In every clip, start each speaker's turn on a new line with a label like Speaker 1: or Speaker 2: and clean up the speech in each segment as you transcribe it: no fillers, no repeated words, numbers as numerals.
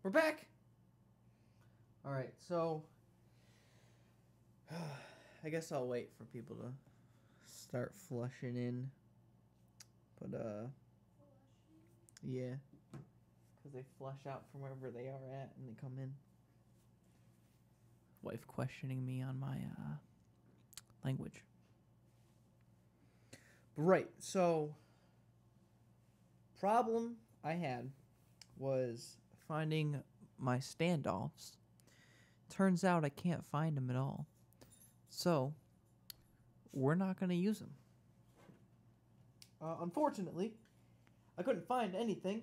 Speaker 1: We're back. All right, so I guess I'll wait for people to start flushing in. But yeah, because they flush out from wherever they are at and they come in. Wife questioning me on my language. But right, so problem I had was finding my standoffs. Turns out I can't find them at all. So we're not going to use them. Unfortunately, I couldn't find anything.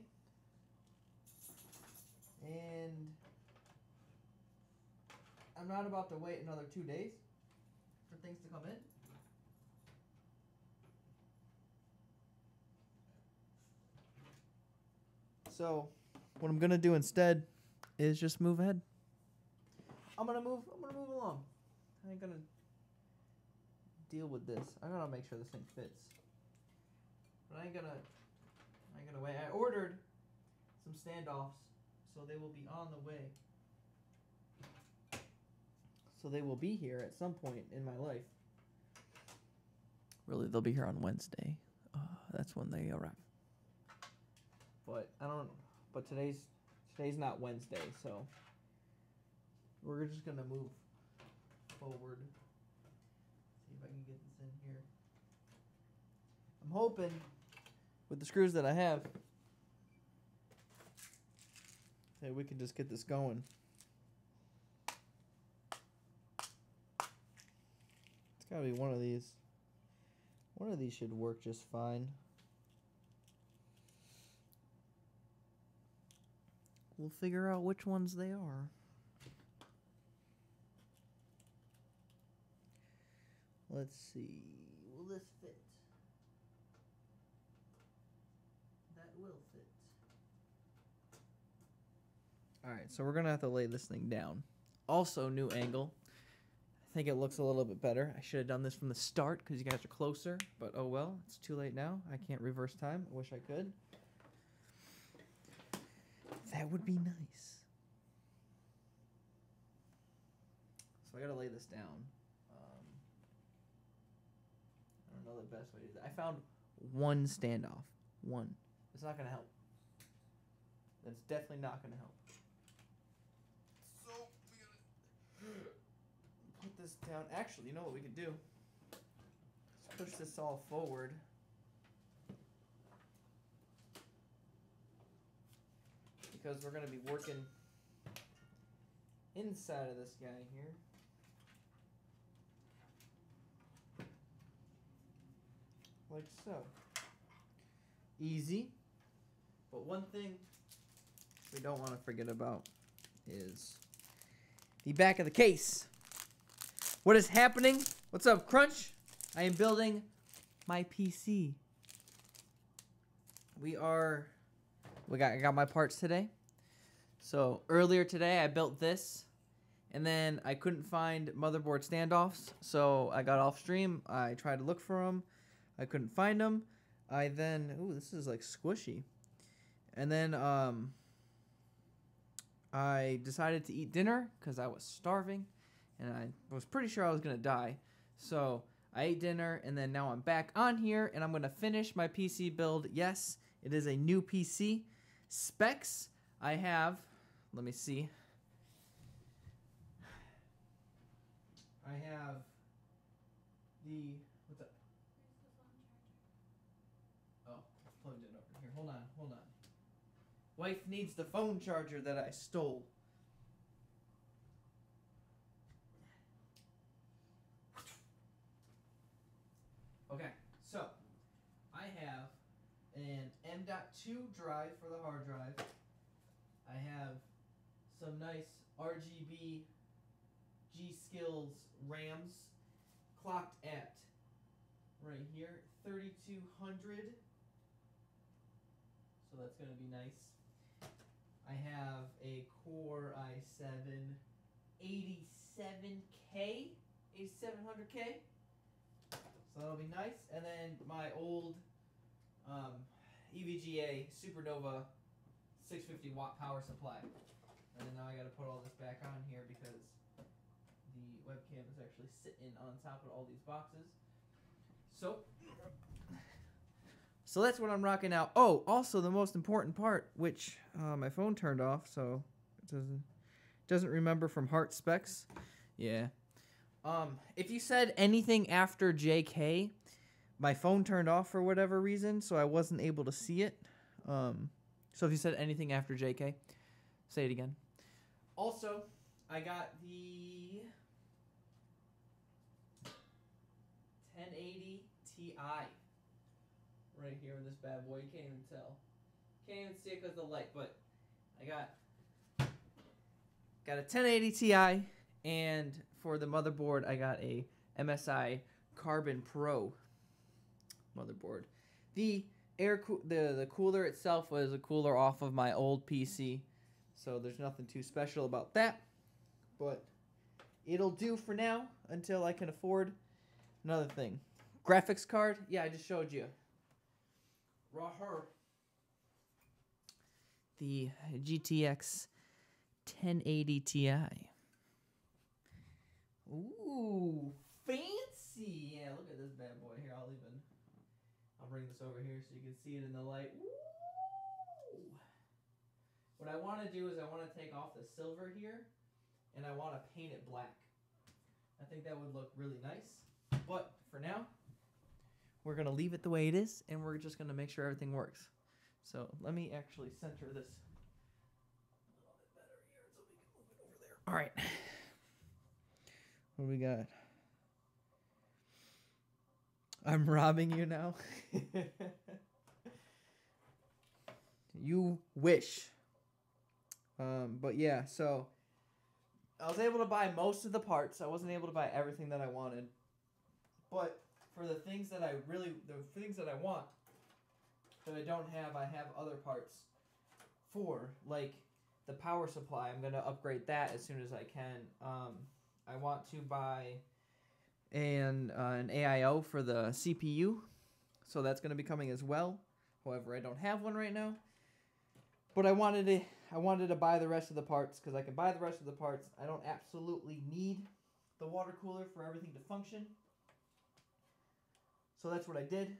Speaker 1: And I'm not about to wait another 2 days for things to come in. So what I'm gonna do instead is just move ahead. I'm gonna move along. I ain't gonna deal with this. I gotta make sure this thing fits. But I ain't gonna wait. I ordered some standoffs, so they will be on the way. So they will be here at some point in my life. Really, they'll be here on Wednesday. That's when they arrive. But I don't. But today's not Wednesday, so we're just gonna move forward. See if I can get this in here. I'm hoping with the screws that I have that we can just get this going. It's gotta be one of these. One of these should work just fine. We'll figure out which ones they are. Let's see. Will this fit? That will fit. Alright, so we're going to have to lay this thing down. Also, new angle. I think it looks a little bit better. I should have done this from the start because you guys are closer. But oh well, it's too late now. I can't reverse time. I wish I could. That would be nice. So I gotta lay this down. I don't know the best way to do that. I found one standoff. One. It's not gonna help. That's definitely not gonna help. So we gotta put this down. Actually, you know what we could do? Let's push this all forward. Because we're going to be working inside of this guy here. Like so. Easy. But one thing we don't want to forget about is the back of the case. What is happening? What's up, Crunch? I am building my PC. I got my parts today. So earlier today I built this, and then I couldn't find motherboard standoffs, so I got off stream. I tried to look for them. I couldn't find them. Ooh, this is like squishy. And then I decided to eat dinner because I was starving, and I was pretty sure I was gonna die. So I ate dinner, and then now I'm back on here, and I'm gonna finish my PC build. Yes, it is a new PC. Specs, I have, let me see. I have what's that? Oh, it's plugged in over here. Hold on. Wife needs the phone charger that I stole. Okay, so I have an M.2 drive for the hard drive. I have some nice RGB G-Skills RAMs clocked at right here 3200. So that's going to be nice. I have a Core i7 87K, 8700K. So that'll be nice. And then my old EVGA Supernova 650 watt power supply. And then now I gotta put all this back on here because the webcam is actually sitting on top of all these boxes. So that's what I'm rocking out. Oh, also the most important part, which my phone turned off, so it doesn't remember from Heart Specs. Yeah. If you said anything after JK, my phone turned off for whatever reason, so I wasn't able to see it. So if you said anything after JK, say it again. Also, I got the 1080 Ti right here in this bad boy. You can't even tell. Can't even see it because of the light, but I got a 1080 Ti, and for the motherboard, I got a MSI Carbon Pro motherboard. The the cooler itself was a cooler off of my old PC, so there's nothing too special about that, but it'll do for now until I can afford another thing. Graphics card, yeah, I just showed you. The GTX 1080 Ti. Ooh, fancy! Yeah, look at this bad boy here. I'll bring this over here so you can see it in the light. Ooh. What I want to do is I want to take off the silver here, and I want to paint it black. I think that would look really nice. But for now, we're going to leave it the way it is, and we're just going to make sure everything works. So let me actually center this a little bit better here so we can move it over there. All right. What do we got? I'm robbing you now. You wish. But yeah, so I was able to buy most of the parts. I wasn't able to buy everything that I wanted. But for the things that I want that I don't have, I have other parts for, like the power supply. I'm going to upgrade that as soon as I can. I want to buy an AIO for the CPU, so that's going to be coming as well. However, I don't have one right now. But I wanted to buy the rest of the parts because I can buy the rest of the parts. I don't absolutely need the water cooler for everything to function. So that's what I did.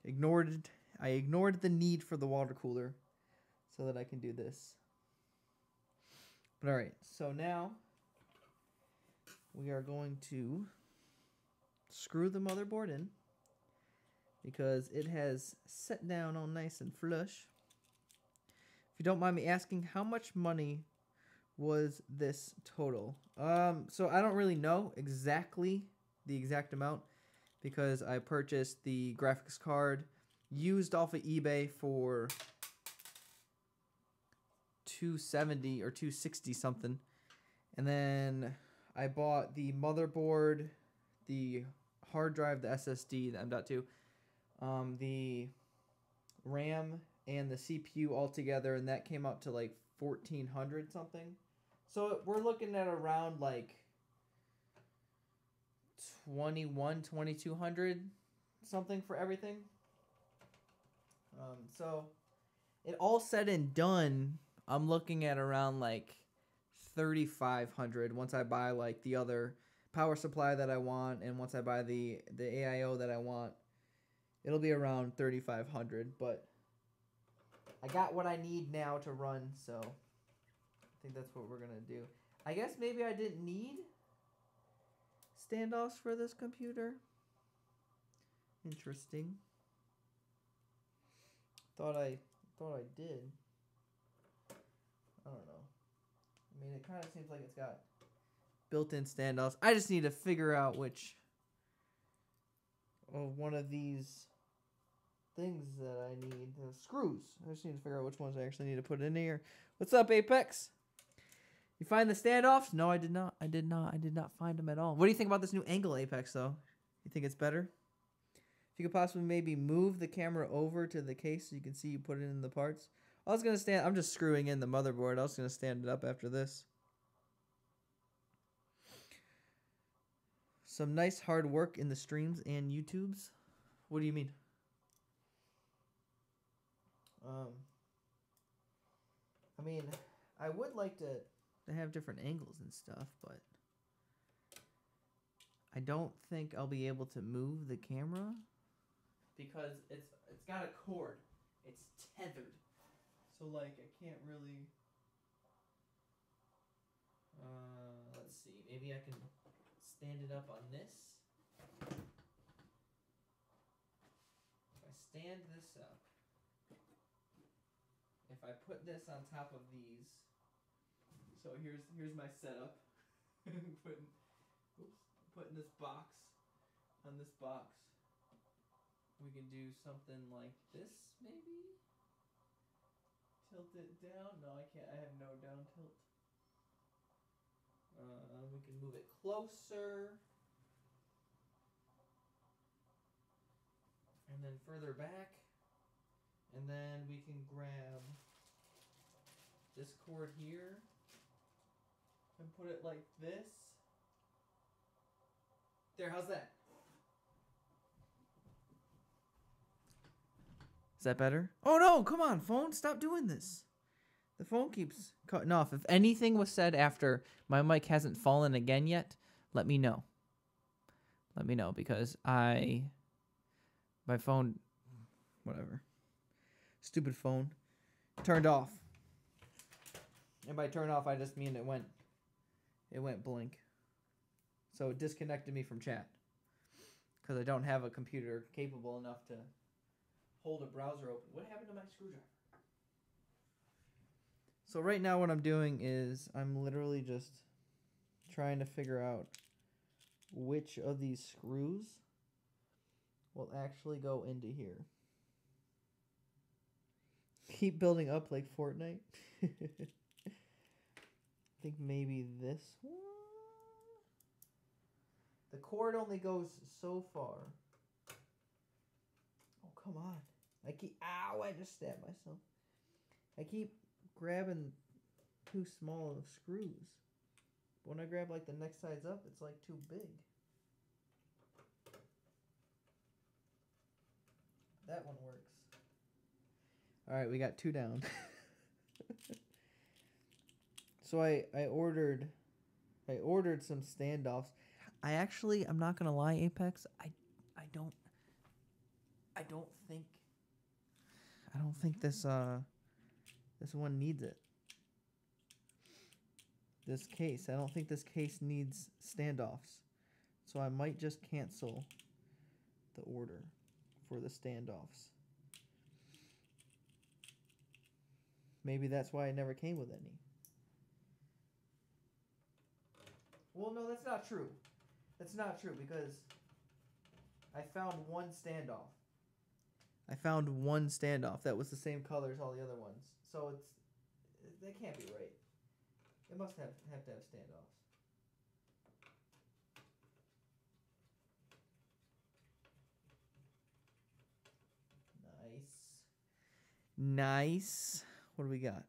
Speaker 1: I ignored the need for the water cooler so that I can do this. But all right, so now we are going to screw the motherboard in because it has set down all nice and flush. If you don't mind me asking, how much money was this total? So I don't really know exactly the exact amount because I purchased the graphics card used off of eBay for $270 or $260 something. And then I bought the motherboard, the hard drive, the SSD, the M.2, the RAM, and the CPU all together, and that came out to like $1,400 something. So we're looking at around like $2,200 something for everything. So it all said and done, I'm looking at around like $3,500 once I buy like the other power supply that I want, and once I buy the AIO that I want, it'll be around $3,500. But I got what I need now to run, so I think that's what we're gonna do. I guess maybe I didn't need standoffs for this computer. Interesting. Thought I did. I don't know. I mean, it kind of seems like it's got built-in standoffs. I just need to figure out which one of these things that I need. The screws. I just need to figure out which ones I actually need to put in here. What's up, Apex? You find the standoffs? No, I did not. I did not find them at all. What do you think about this new angle, Apex, though? You think it's better? If you could possibly maybe move the camera over to the case so you can see you put it in the parts. I'm just screwing in the motherboard. I was going to stand it up after this. Some nice hard work in the streams and YouTubes. What do you mean? I mean, I would like to have different angles and stuff, but I don't think I'll be able to move the camera because it's got a cord. It's tethered. So like I can't really let's see. Maybe I can stand it up on this. If I stand this up, if I put this on top of these, so here's my setup. Putting this box on this box. We can do something like this, maybe. Tilt it down. No, I can't. I have no down tilt. We can move it closer. And then further back. And then we can grab this cord here and put it like this. There, how's that? Is that better? Oh no, come on, phone, stop doing this. The phone keeps cutting off. If anything was said after my mic hasn't fallen again yet, let me know. Let me know because my phone, whatever. Stupid phone. Turned off. And by turn off, I just mean it went blink. So it disconnected me from chat. Because I don't have a computer capable enough to hold a browser open. What happened to my screwdriver? So right now what I'm doing is I'm literally just trying to figure out which of these screws will actually go into here. Keep building up like Fortnite. I think maybe this one. The cord only goes so far. Oh, come on. Ow, I just stabbed myself. I keep grabbing too small of screws. But when I grab like the next size up, it's like too big. That one works. All right, we got 2 down. So I ordered some standoffs. I'm not gonna lie, Apex. I don't think this one needs it. This case. I don't think this case needs standoffs. So I might just cancel the order for the standoffs. Maybe that's why it never came with any. Well, no, that's not true. That's not true because I found one standoff. That was the same color as all the other ones. So that can't be right. It must have to have standoffs. Nice. What do we got?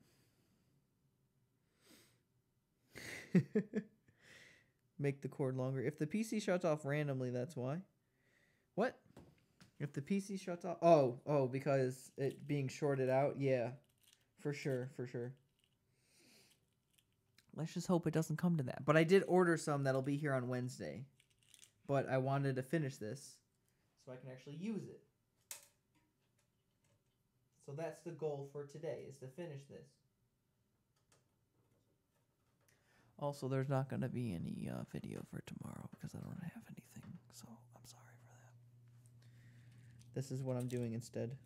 Speaker 1: Make the cord longer. If the PC shuts off randomly, that's why. What? If the PC shuts off... Oh, because it being shorted out? Yeah. For sure. Let's just hope it doesn't come to that. But I did order some that'll be here on Wednesday. But I wanted to finish this so I can actually use it. So that's the goal for today, is to finish this. Also, there's not going to be any video for tomorrow because I don't have anything. So I'm sorry for that. This is what I'm doing instead.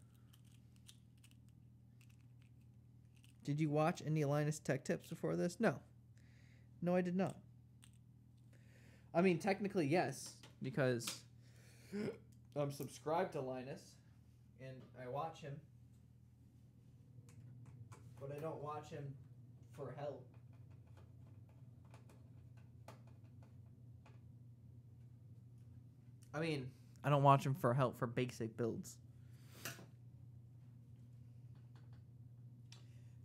Speaker 1: Did you watch any Linus Tech Tips before this? No. No, I did not. I mean, technically, yes, because I'm subscribed to Linus and I watch him. But I don't watch him for help. I mean, I don't watch him for help for basic builds.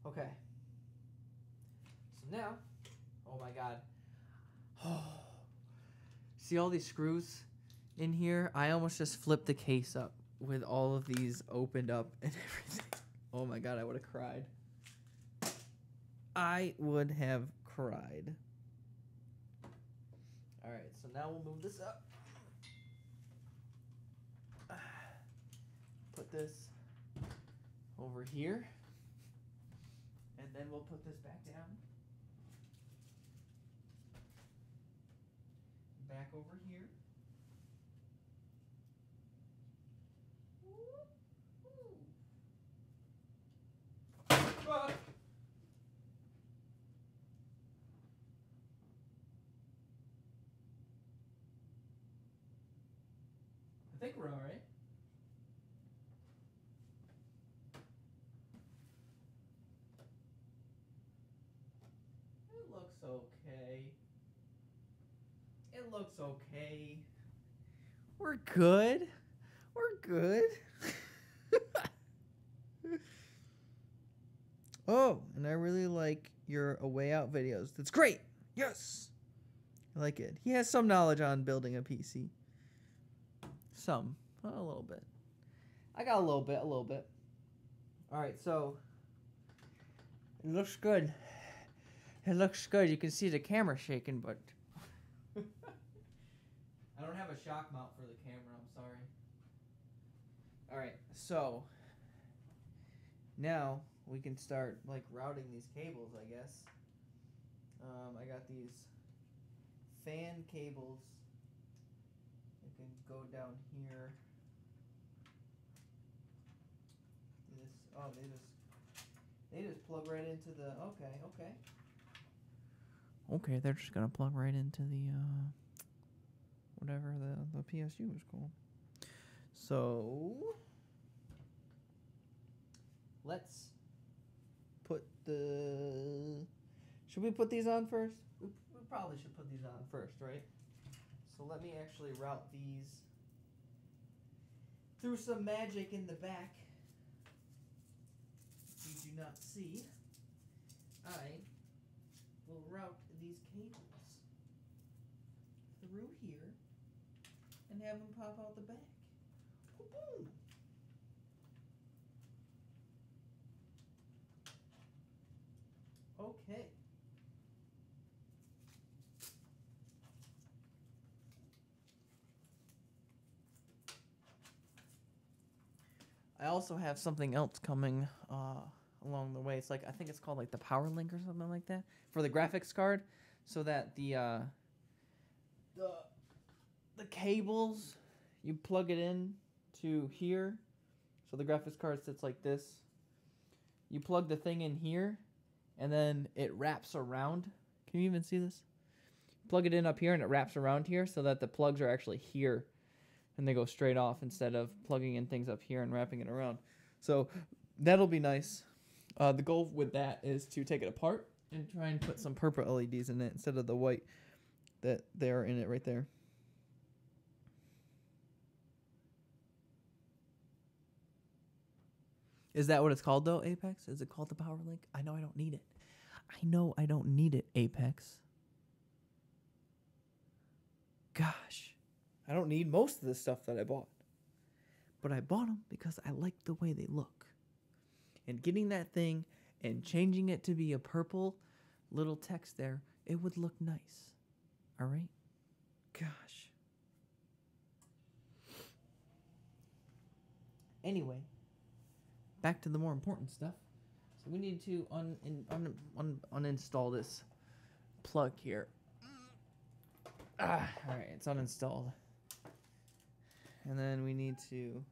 Speaker 1: Okay. So now, oh my god. See all these screws in here? I almost just flipped the case up with all of these opened up and everything. Oh my god, I would have cried. I would have cried. All right, so now we'll move this up. Put this over here. And then we'll put this back down. Back over here. Ah! I think we're all right. It looks okay. It looks okay. We're good. We're good. Oh, and I really like your A Way Out videos. That's great. Yes. I like it. He has some knowledge on building a PC. Some. A little bit. I got a little bit. All right, so it looks good. It looks good. You can see the camera shaking, but I don't have a shock mount for the camera. I'm sorry. All right, so now we can start like routing these cables, I guess. I got these fan cables. They can go down here. They just plug right into the okay, they're just gonna plug right into the whatever the PSU is called. So let's put the. Should we put these on first? We probably should put these on first, right? So let me actually route these through some magic in the back. If you do not see, I will route these cables through here and have them pop out the back. Boom! Okay. I also have something else coming along the way. It's like I think it's called like the Power Link or something like that for the graphics card, so that the cables you plug it in to here, so the graphics card sits like this. You plug the thing in here, and then it wraps around. Can you even see this? Plug it in up here, and it wraps around here, so that the plugs are actually here. And they go straight off instead of plugging in things up here and wrapping it around. So that'll be nice. The goal with that is to take it apart and try and put some purple LEDs in it instead of the white that they are in it right there. Is that what it's called though, Apex? Is it called the Power Link? I know I don't need it. I know I don't need it, Apex. Gosh. I don't need most of the stuff that I bought. But I bought them because I like the way they look. And getting that thing and changing it to be a purple little text there, it would look nice. All right? Gosh. Anyway, back to the more important stuff. So we need to uninstall this plug here. All right, it's uninstalled. And then we need to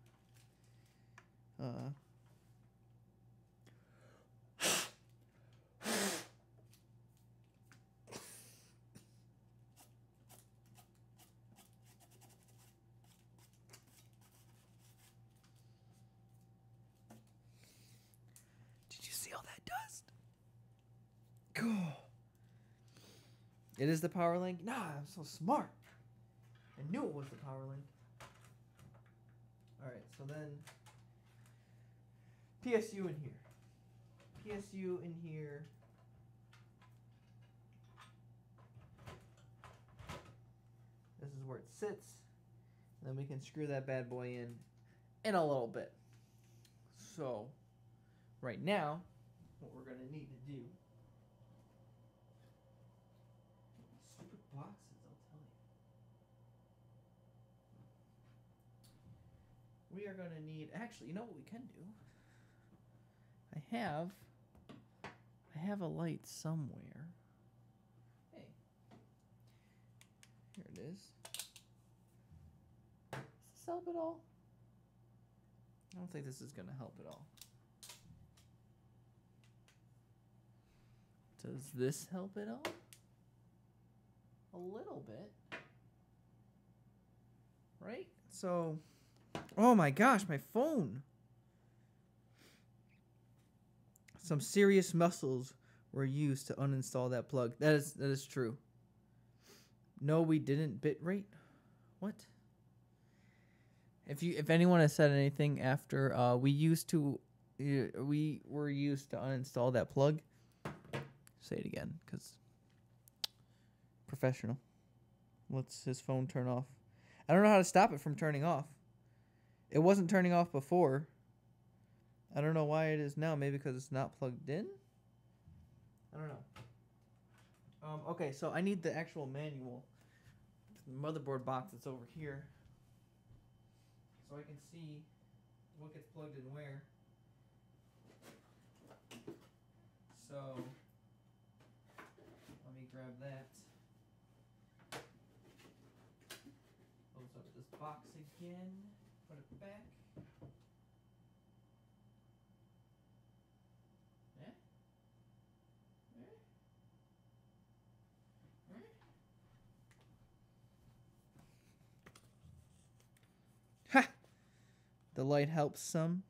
Speaker 1: Did you see all that dust? Cool. It is the Power Link? Nah, I'm so smart. I knew it was the Power Link. Alright, so then PSU in here. PSU in here. This is where it sits. And then we can screw that bad boy in a little bit. So, right now, what we're going to need to do actually, you know what we can do? I have a light somewhere. Hey. Here it is. Does this help at all? I don't think this is going to help at all. Does this help at all? A little bit. Right? So, oh my gosh, my phone. Some serious muscles were used to uninstall that plug. That is true. No, we didn't. Bitrate? What? If anyone has said anything after we were used to uninstall that plug, say it again, because professional. Let's his phone turn off. I don't know how to stop it from turning off. It wasn't turning off before. I don't know why it is now. Maybe because it's not plugged in? I don't know. Okay, so I need the actual manual. The motherboard box that's over here. So I can see what gets plugged in where. So, let me grab that. Close up this box again. Put it back. Ha! The light helps some.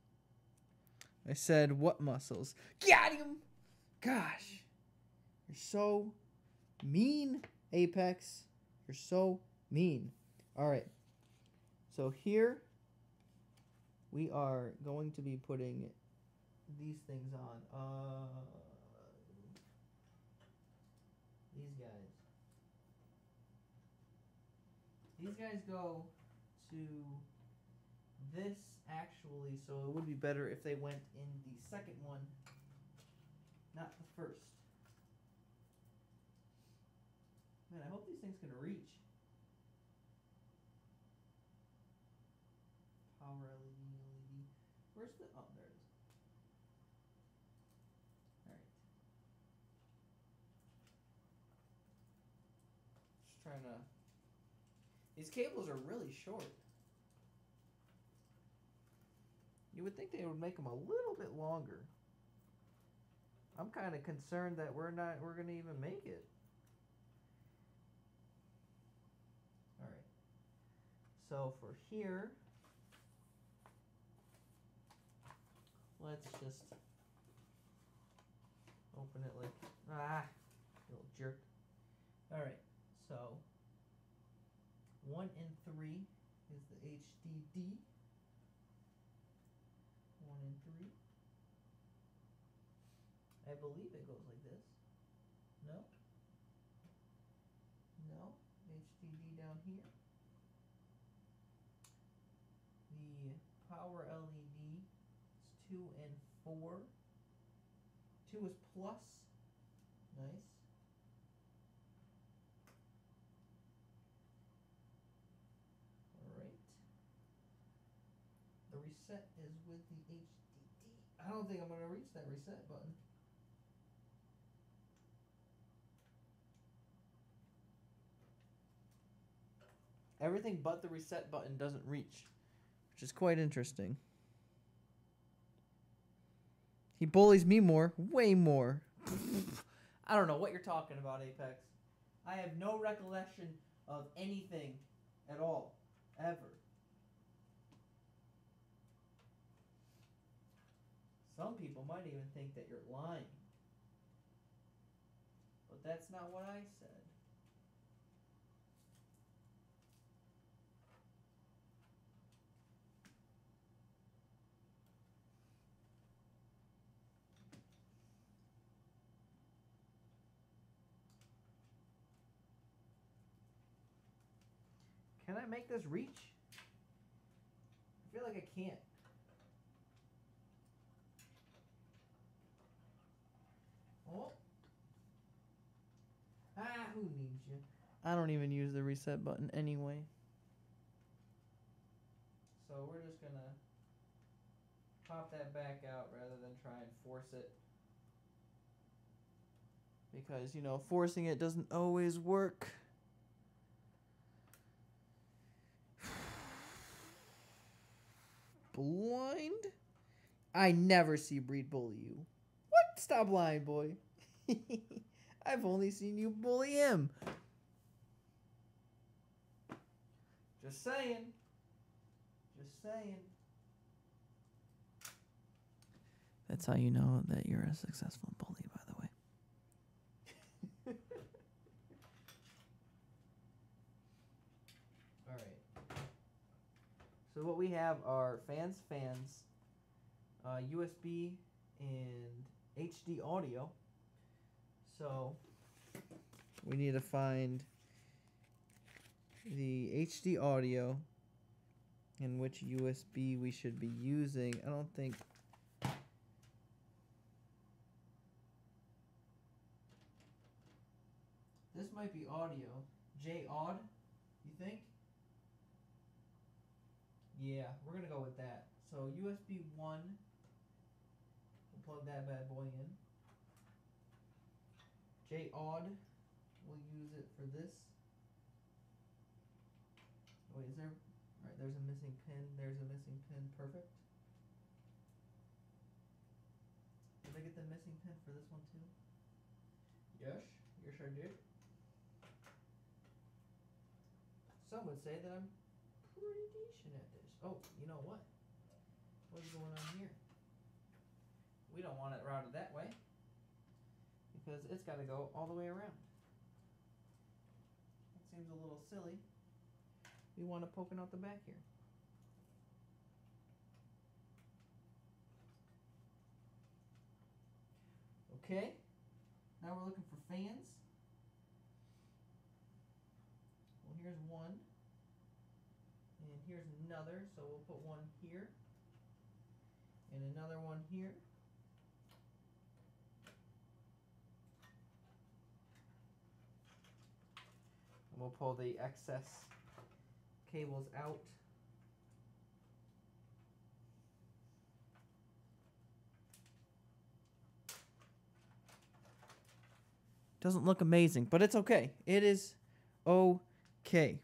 Speaker 1: I said, what muscles? Got him! Gosh. You're so mean, Apex. You're so mean. Alright. So here, we are going to be putting these things on. These guys. These guys go to this actually, so it would be better if they went in the second one, not the first. Man, I hope these things can reach. Power LED. Where's the, oh, there it is. Alright. Just trying to, these cables are really short. You would think they would make them a little bit longer. I'm kind of concerned that we're going to even make it. Alright. So for here, let's just open it like, little jerk. Alright, so 1 and 3 is the HDD. 1 and 3. I believe it goes like this. No? No. HDD down here. The power LED is 2 and 4. 2 is plus. Nice. Alright. The reset is with the HDD. I don't think I'm going to reach that reset button. Everything but the reset button doesn't reach, which is quite interesting. He bullies me more, way more. I don't know what you're talking about, Apex. I have no recollection of anything at all, ever. Some people might even think that you're lying. But that's not what I said. Can I make this reach? I feel like I can't. Oh. Who needs you? I don't even use the reset button anyway. So we're just gonna pop that back out rather than try and force it. Because, you know, forcing it doesn't always work. Blind? I never see Breed bully you. What? Stop lying, boy. I've only seen you bully him. Just saying. Just saying. That's how you know that you're a successful bully, by the way. All right. So what we have are fans, USB, and HD audio. So we need to find the HD audio and which USB we should be using. I don't think... This might be audio. J-Aud, you think? Yeah, we're going to go with that. So USB 1, we'll plug that bad boy in. J-Aud, we'll use it for this. Wait, is there... Alright, there's a missing pin. There's a missing pin. Perfect. Did I get the missing pin for this one too? Yes. Yes, I did. Some would say that I'm pretty decent at this. Oh, you know what? What's going on here? We don't want it routed that way because it's got to go all the way around. That seems a little silly. We want it poking out the back here. Okay. Now we're looking for fans. Well, here's one. And here's another. So we'll put one here. And another one here. And we'll pull the excess cables out. Doesn't look amazing, but it's okay. It is okay.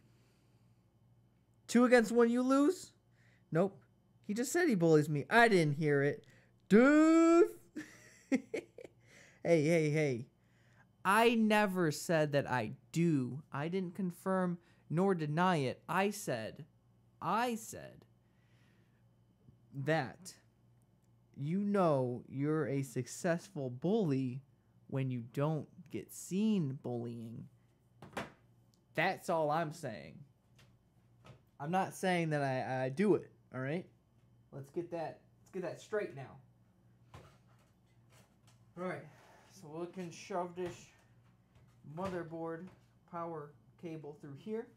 Speaker 1: 2 against 1, you lose? Nope. He just said he bullies me. I didn't hear it. Doof. Hey. I never said that I do. I didn't confirm nor deny it. I said that you know you're a successful bully when you don't get seen bullying. That's all I'm saying. I'm not saying that I do it, all right? Let's get that straight now. All right. So we can shove this motherboard power cable through here.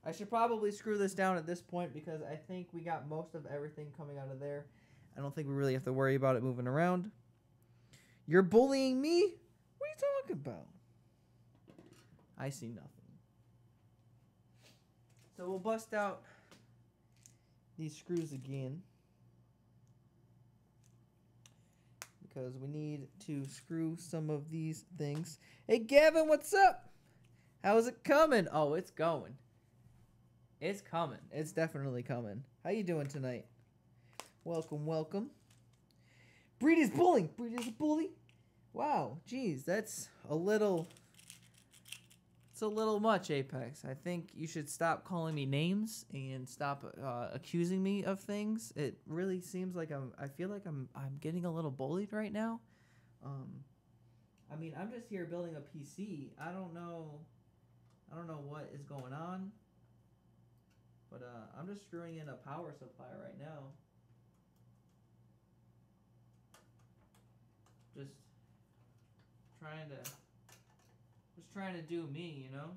Speaker 1: I should probably screw this down at this point because I think we got most of everything coming out of there. I don't think we really have to worry about it moving around. You're bullying me? What are you talking about? I see nothing. So we'll bust out these screws again because we need to screw some of these things. Hey Gavin, what's up? How's it coming? Oh, it's going. It's coming. It's definitely coming. How you doing tonight? Welcome, welcome. Breed is bullying. Breed is a bully. Wow, geez, that's a little... It's a little much, Apex. I think you should stop calling me names and stop accusing me of things. It really seems like I feel like I'm getting a little bullied right now. I mean, I'm just here building a PC. I don't know what is going on. But I'm just screwing in a power supply right now. Just trying to do me, you know?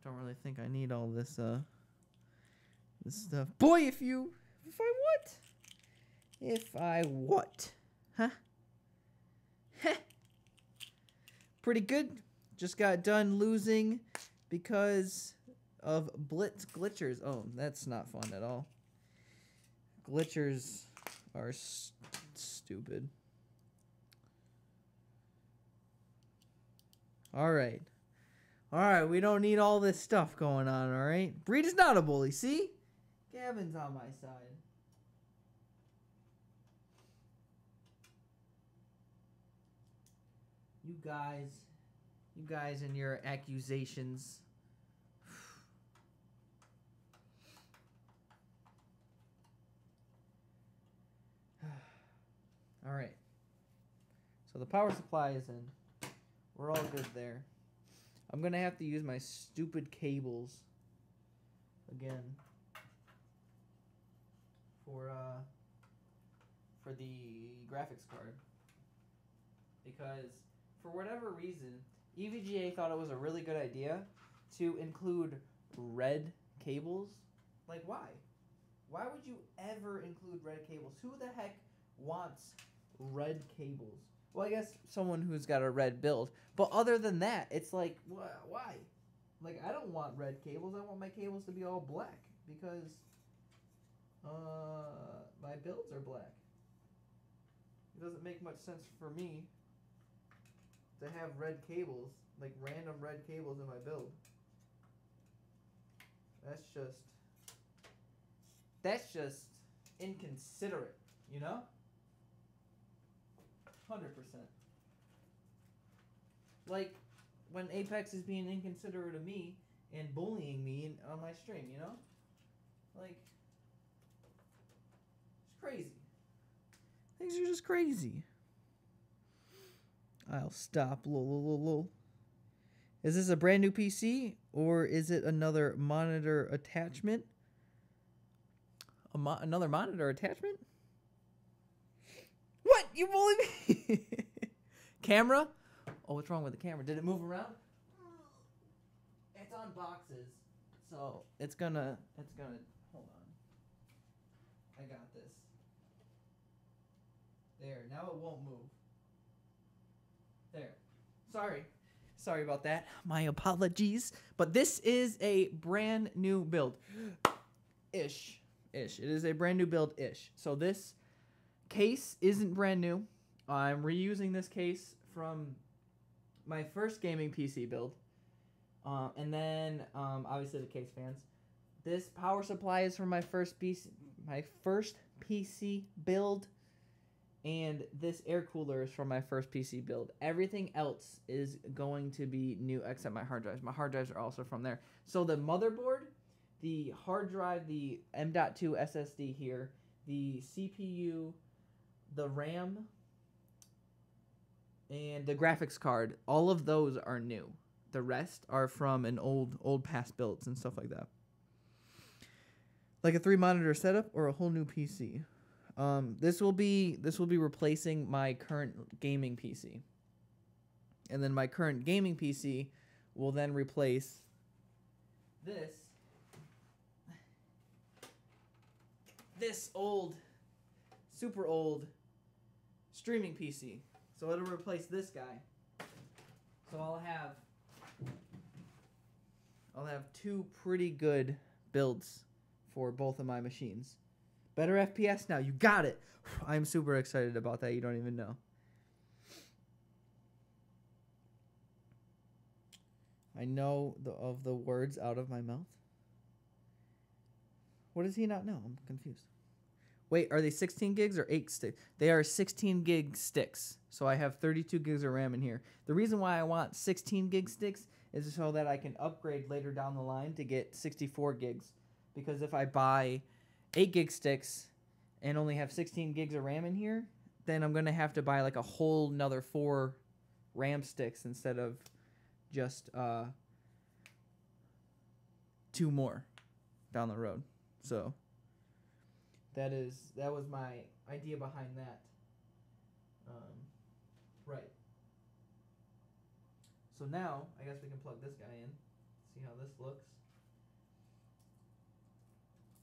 Speaker 1: Don't really think I need all this this stuff. Boy, if I what? Huh? Heh. Pretty good. Just got done losing because of Blitz Glitchers. Oh, that's not fun at all. Glitchers are stupid. All right. All right, we don't need all this stuff going on, all right? Breed is not a bully, see? Gavin's on my side. You guys and your accusations. All right. So the power supply is in. We're all good there. I'm going to have to use my stupid cables again for the graphics card. Because for whatever reason, EVGA thought it was a really good idea to include red cables. Like, why? Why would you ever include red cables? Who the heck wants red cables? Well, I guess someone who's got a red build. But other than that, it's like, why? Like, I don't want red cables. I want my cables to be all black because my builds are black. It doesn't make much sense for me to have red cables, like random red cables in my build. That's just inconsiderate, you know? 100%. Like, when Apex is being inconsiderate of me and bullying me on my stream, you know? Like, it's crazy. Things are just crazy. I'll stop. Lol. Is this a brand new PC or is it another monitor attachment? Another monitor attachment? What? You bully me? Camera? Oh, what's wrong with the camera? Did it move around? It's on boxes. So it's gonna, hold on. I got this. There, now it won't move. There. Sorry about that. My apologies. But this is a brand new build. Ish. It is a brand new build ish. So this case isn't brand new. I'm reusing this case from my first gaming PC build. And then obviously the case fans. This power supply is from my first PC build. And this air cooler is from my first PC build. Everything else is going to be new except my hard drives. My hard drives are also from there. So the motherboard, the hard drive, the M.2 SSD here, the CPU, the RAM, and the graphics card, all of those are new. The rest are from an old past builds and stuff like that. Like a 3-monitor setup or a whole new PC. This will be replacing my current gaming PC. And then my current gaming PC will then replace this old, super old streaming PC. So it'll replace this guy. So I'll have two pretty good builds for both of my machines. Better FPS now. You got it. I'm super excited about that. You don't even know. I know of the words out of my mouth. What does he not know? I'm confused. Wait, are they 16 gigs or 8 sticks? They are 16 gig sticks. So I have 32 gigs of RAM in here. The reason why I want 16 gig sticks is so that I can upgrade later down the line to get 64 gigs. Because if I buy 8 gig sticks and only have 16 gigs of RAM in here, then I'm going to have to buy like a whole nother 4 RAM sticks instead of just 2 more down the road. So that was my idea behind that. Right. So now I guess we can plug this guy in. See how this looks.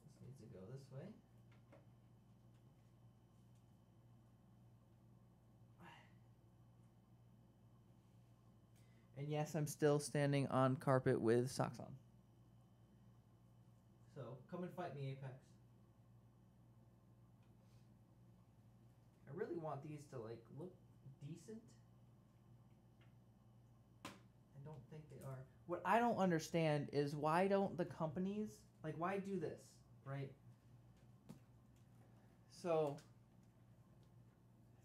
Speaker 1: This needs to go this way. And yes, I'm still standing on carpet with socks on. Come and fight me, Apex. I really want these to like look decent. I don't think they are. What I don't understand is why don't the companies, like why do this, right? So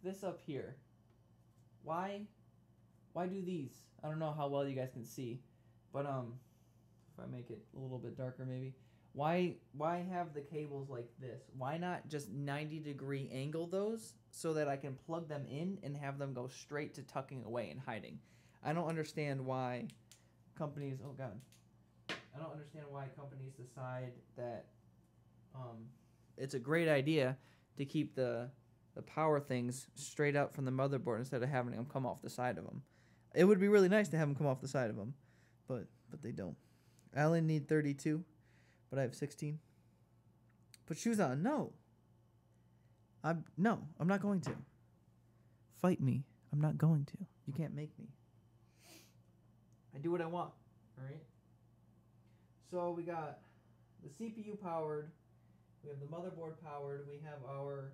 Speaker 1: this up here, why do these? I don't know how well you guys can see, but if I make it a little bit darker maybe. Why have the cables like this? Why not just 90-degree angle those so that I can plug them in and have them go straight to tucking away and hiding? I don't understand why companies, oh God. I don't understand why companies decide that it's a great idea to keep the power things straight up from the motherboard instead of having them come off the side of them. It would be really nice to have them come off the side of them, but they don't. I only need 32. But I have 16. Put shoes on. No. I'm not going to. Fight me. I'm not going to. You can't make me. I do what I want. All right? So we got the CPU powered. We have the motherboard powered. We have our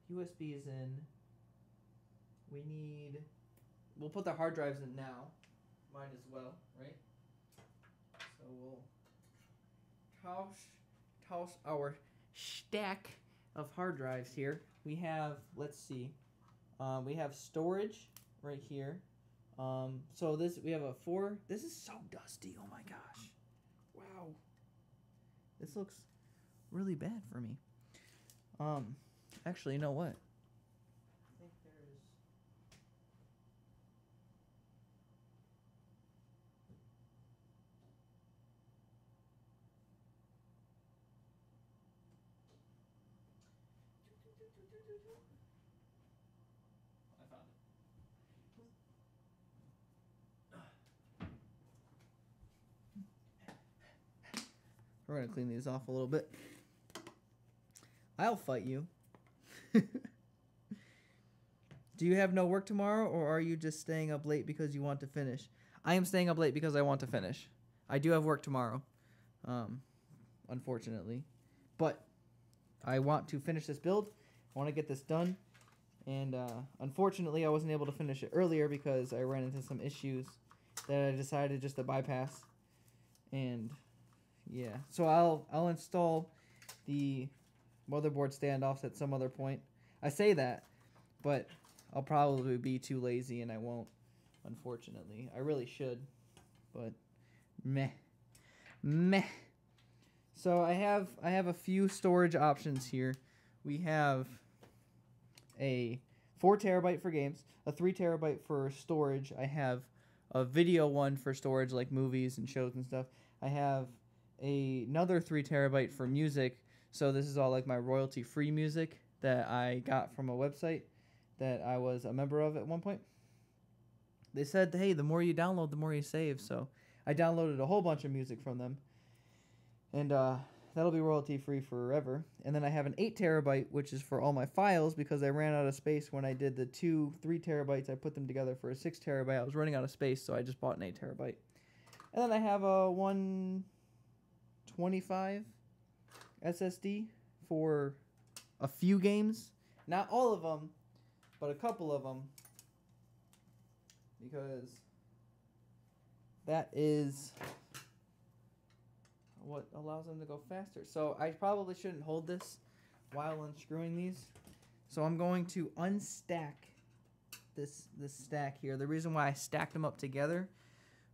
Speaker 1: USBs in. We'll put the hard drives in now. Mine as well, right? So we'll toss our stack of hard drives here. We have, let's see, we have storage right here. So we have a 4. This is so dusty. Oh my gosh. Wow. This looks really bad for me. Actually, you know what? I think there's I found it. We're going to clean these off a little bit. I'll fight you. Do you have no work tomorrow, or are you just staying up late because you want to finish? I am staying up late because I want to finish. I do have work tomorrow, unfortunately. But I want to finish this build. I want to get this done. And unfortunately, I wasn't able to finish it earlier because I ran into some issues that I decided just to bypass. And yeah, so I'll install the motherboard standoffs at some other point. I say that, but I'll probably be too lazy and I won't, unfortunately. I really should, but meh. So I have a few storage options here. We have a 4 terabyte for games, a 3 terabyte for storage. I have a video one for storage, like movies and shows and stuff. I have another 3 terabyte for music. So this is all like my royalty-free music that I got from a website that I was a member of at one point. They said, hey, the more you download, the more you save. So I downloaded a whole bunch of music from them. And that'll be royalty-free forever. And then I have an 8 terabyte, which is for all my files because I ran out of space when I did the 2 3 terabytes. I put them together for a 6 terabyte. I was running out of space, so I just bought an 8 terabyte. And then I have a 125 SSD for a few games. Not all of them, but a couple of them. Because that is what allows them to go faster. So I probably shouldn't hold this while unscrewing these. So I'm going to unstack this stack here. The reason why I stacked them up together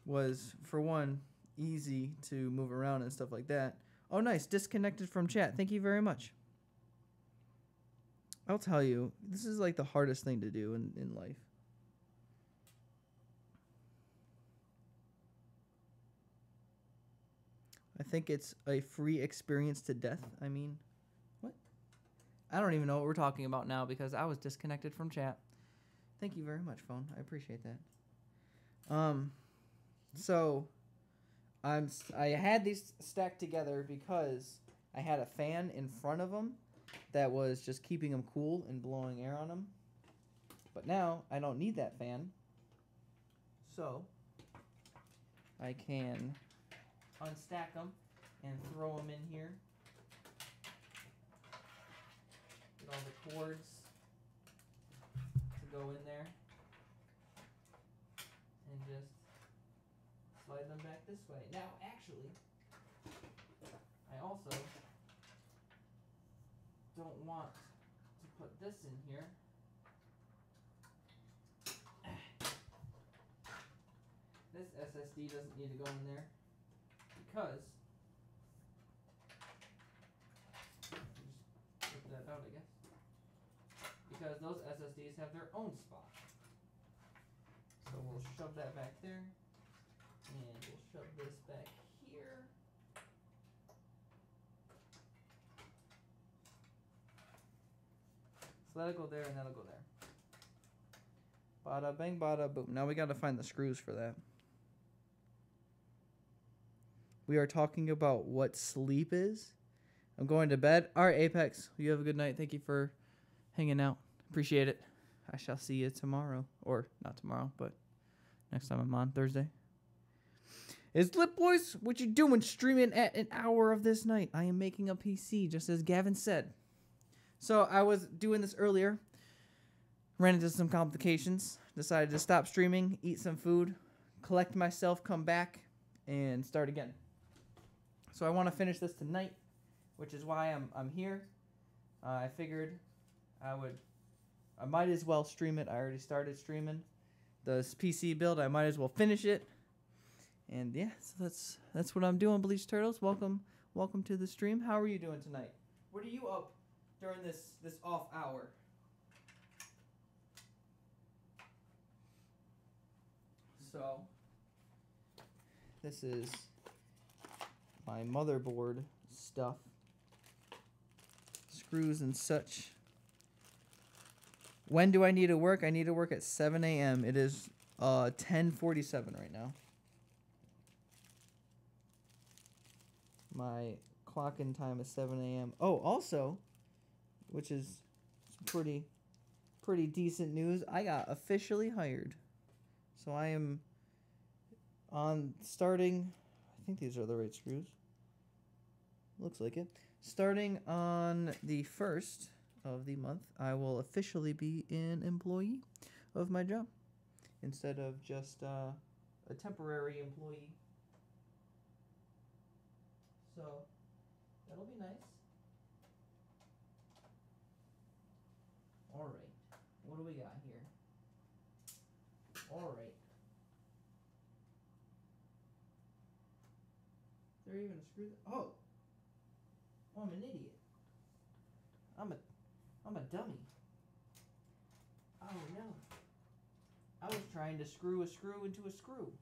Speaker 1: was, for one, easy to move around and stuff like that. Oh, nice. Disconnected from chat. Thank you very much. I'll tell you, this is like the hardest thing to do in life. I think it's a free experience to death. I mean, what? I don't even know what we're talking about now because I was disconnected from chat. Thank you very much, phone. I appreciate that. So I had these stacked together because I had a fan in front of them that was just keeping them cool and blowing air on them. But now I don't need that fan. So I can unstack them and throw them in here. Get all the cords to go in there. And just slide them back this way. Now, actually, I also don't want to put this in here. This SSD doesn't need to go in there because just rip that out, I guess. Because those SSDs have their own spot. So we'll shove that back there, and we'll shove this back here. So that'll go there, and that'll go there. Bada bang, bada boom. Now we got to find the screws for that. We are talking about what sleep is. I'm going to bed. All right, Apex, you have a good night. Thank you for hanging out. Appreciate it. I shall see you tomorrow. Or not tomorrow, but next time I'm on, Thursday. Is Lip Boys, what you doing streaming at an hour of this night? I am making a PC, just as Gavin said. So I was doing this earlier. Ran into some complications. Decided to stop streaming, eat some food, collect myself, come back, and start again. So I want to finish this tonight, which is why I'm here. I figured I might as well stream it. I already started streaming the PC build. I might as well finish it. And yeah, so that's what I'm doing, Bleach Turtles. Welcome to the stream. How are you doing tonight? What are you up during this off hour? So this is my motherboard stuff, screws and such. When do I need to work? I need to work at 7 a.m. It is 10:47 right now. My clock-in time is 7 a.m. Oh, also, which is pretty decent news, I got officially hired. So I am starting, I think these are the right screws. Looks like it. Starting on the 1st of the month, I will officially be an employee of my job instead of just a temporary employee. So that'll be nice. All right. What do we got here? All right. There even a screw. Oh, I'm an idiot. I'm a dummy. Oh no. I was trying to screw a screw into a screw.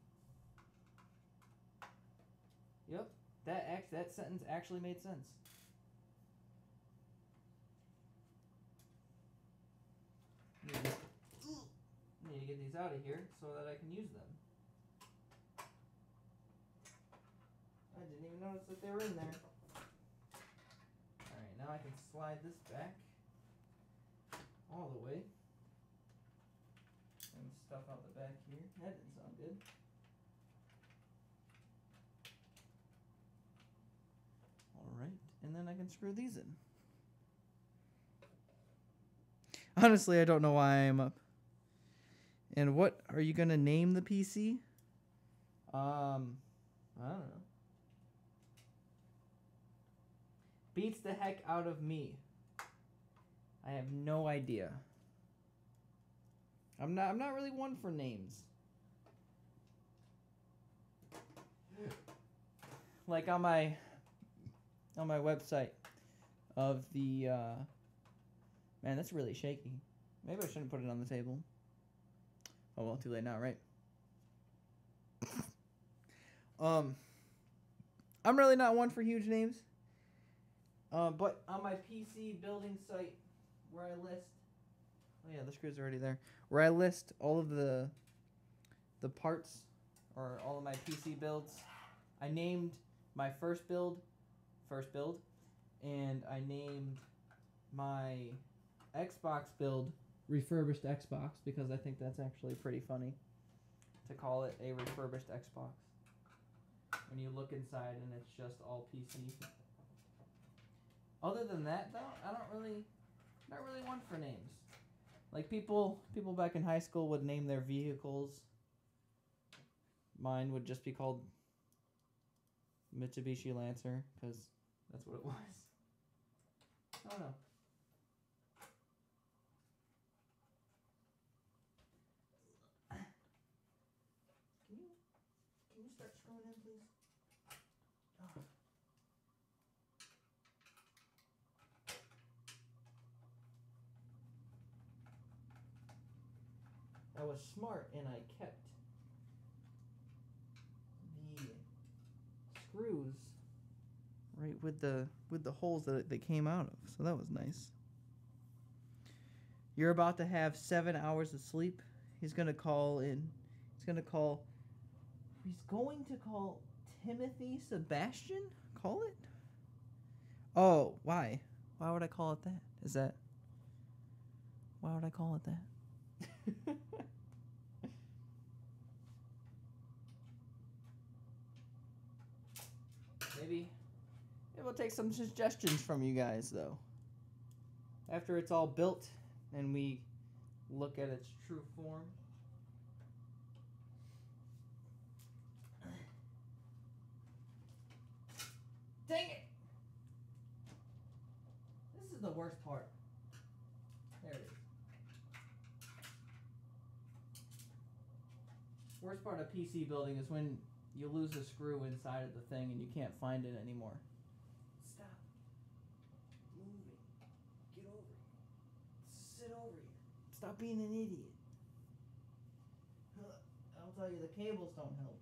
Speaker 1: Yep, that sentence actually made sense. Need to get these out of here so that I can use them. I didn't even notice that they were in there. Alright, now I can slide this back all the way. And stuff out the back here. That didn't sound good. Alright, and then I can screw these in. Honestly, I don't know why I'm up. And what are you going to name the PC? I don't know. Beats the heck out of me. I have no idea. I'm not really one for names. Like on my website of the man, that's really shaky. Maybe I shouldn't put it on the table. Oh well, too late now, right? I'm really not one for huge names. But on my PC building site where I list, oh yeah, the screws are already there. Where I list all of the parts or all of my PC builds, I named my first build, and I named my Xbox build refurbished Xbox because I think that's actually pretty funny to call it a refurbished Xbox. when you look inside and it's just all PC. Other than that, though, not really one for names. Like people back in high school would name their vehicles. Mine would just be called Mitsubishi Lancer because that's what it was. I don't know. Can you start screwing in, please? Oh. I was smart and I kept the screws right with the holes that they came out of. So that was nice. You're about to have 7 hours of sleep. He's going to call Timothy Sebastian? Call it? Oh, why? Why would I call it that? Why would I call it that? Maybe we'll take some suggestions from you guys, though. After it's all built and we look at its true form. Dang it! This is the worst part. There it is. Worst part of PC building is when you lose a screw inside of the thing and you can't find it anymore. Stop moving. Get over here. Sit over here. Stop being an idiot. I'll tell you, the cables don't help.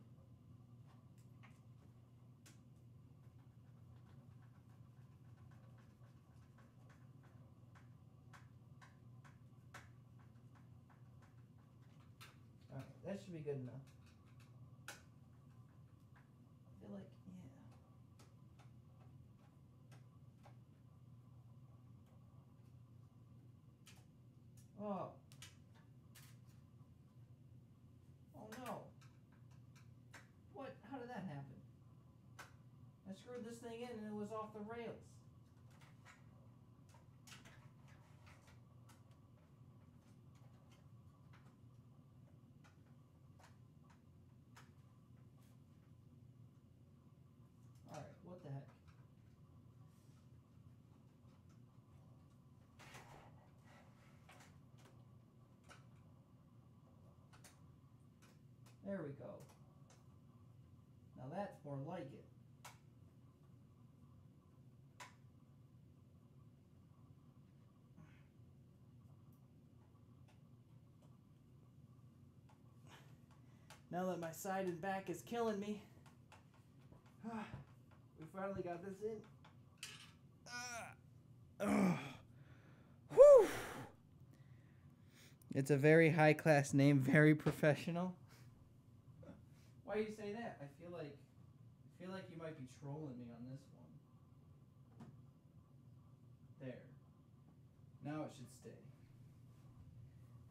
Speaker 1: Alright, that should be good enough. I feel like, yeah. Oh. Oh no. What? How did that happen? I screwed this thing in and it was off the rails. Alright, what the heck? There we go. Now that's more like it. Now that my side and back is killing me, we finally got this in. Whew. It's a very high class name, very professional. Why do you say that? I feel like you might be trolling me on this one. There. Now it should stay.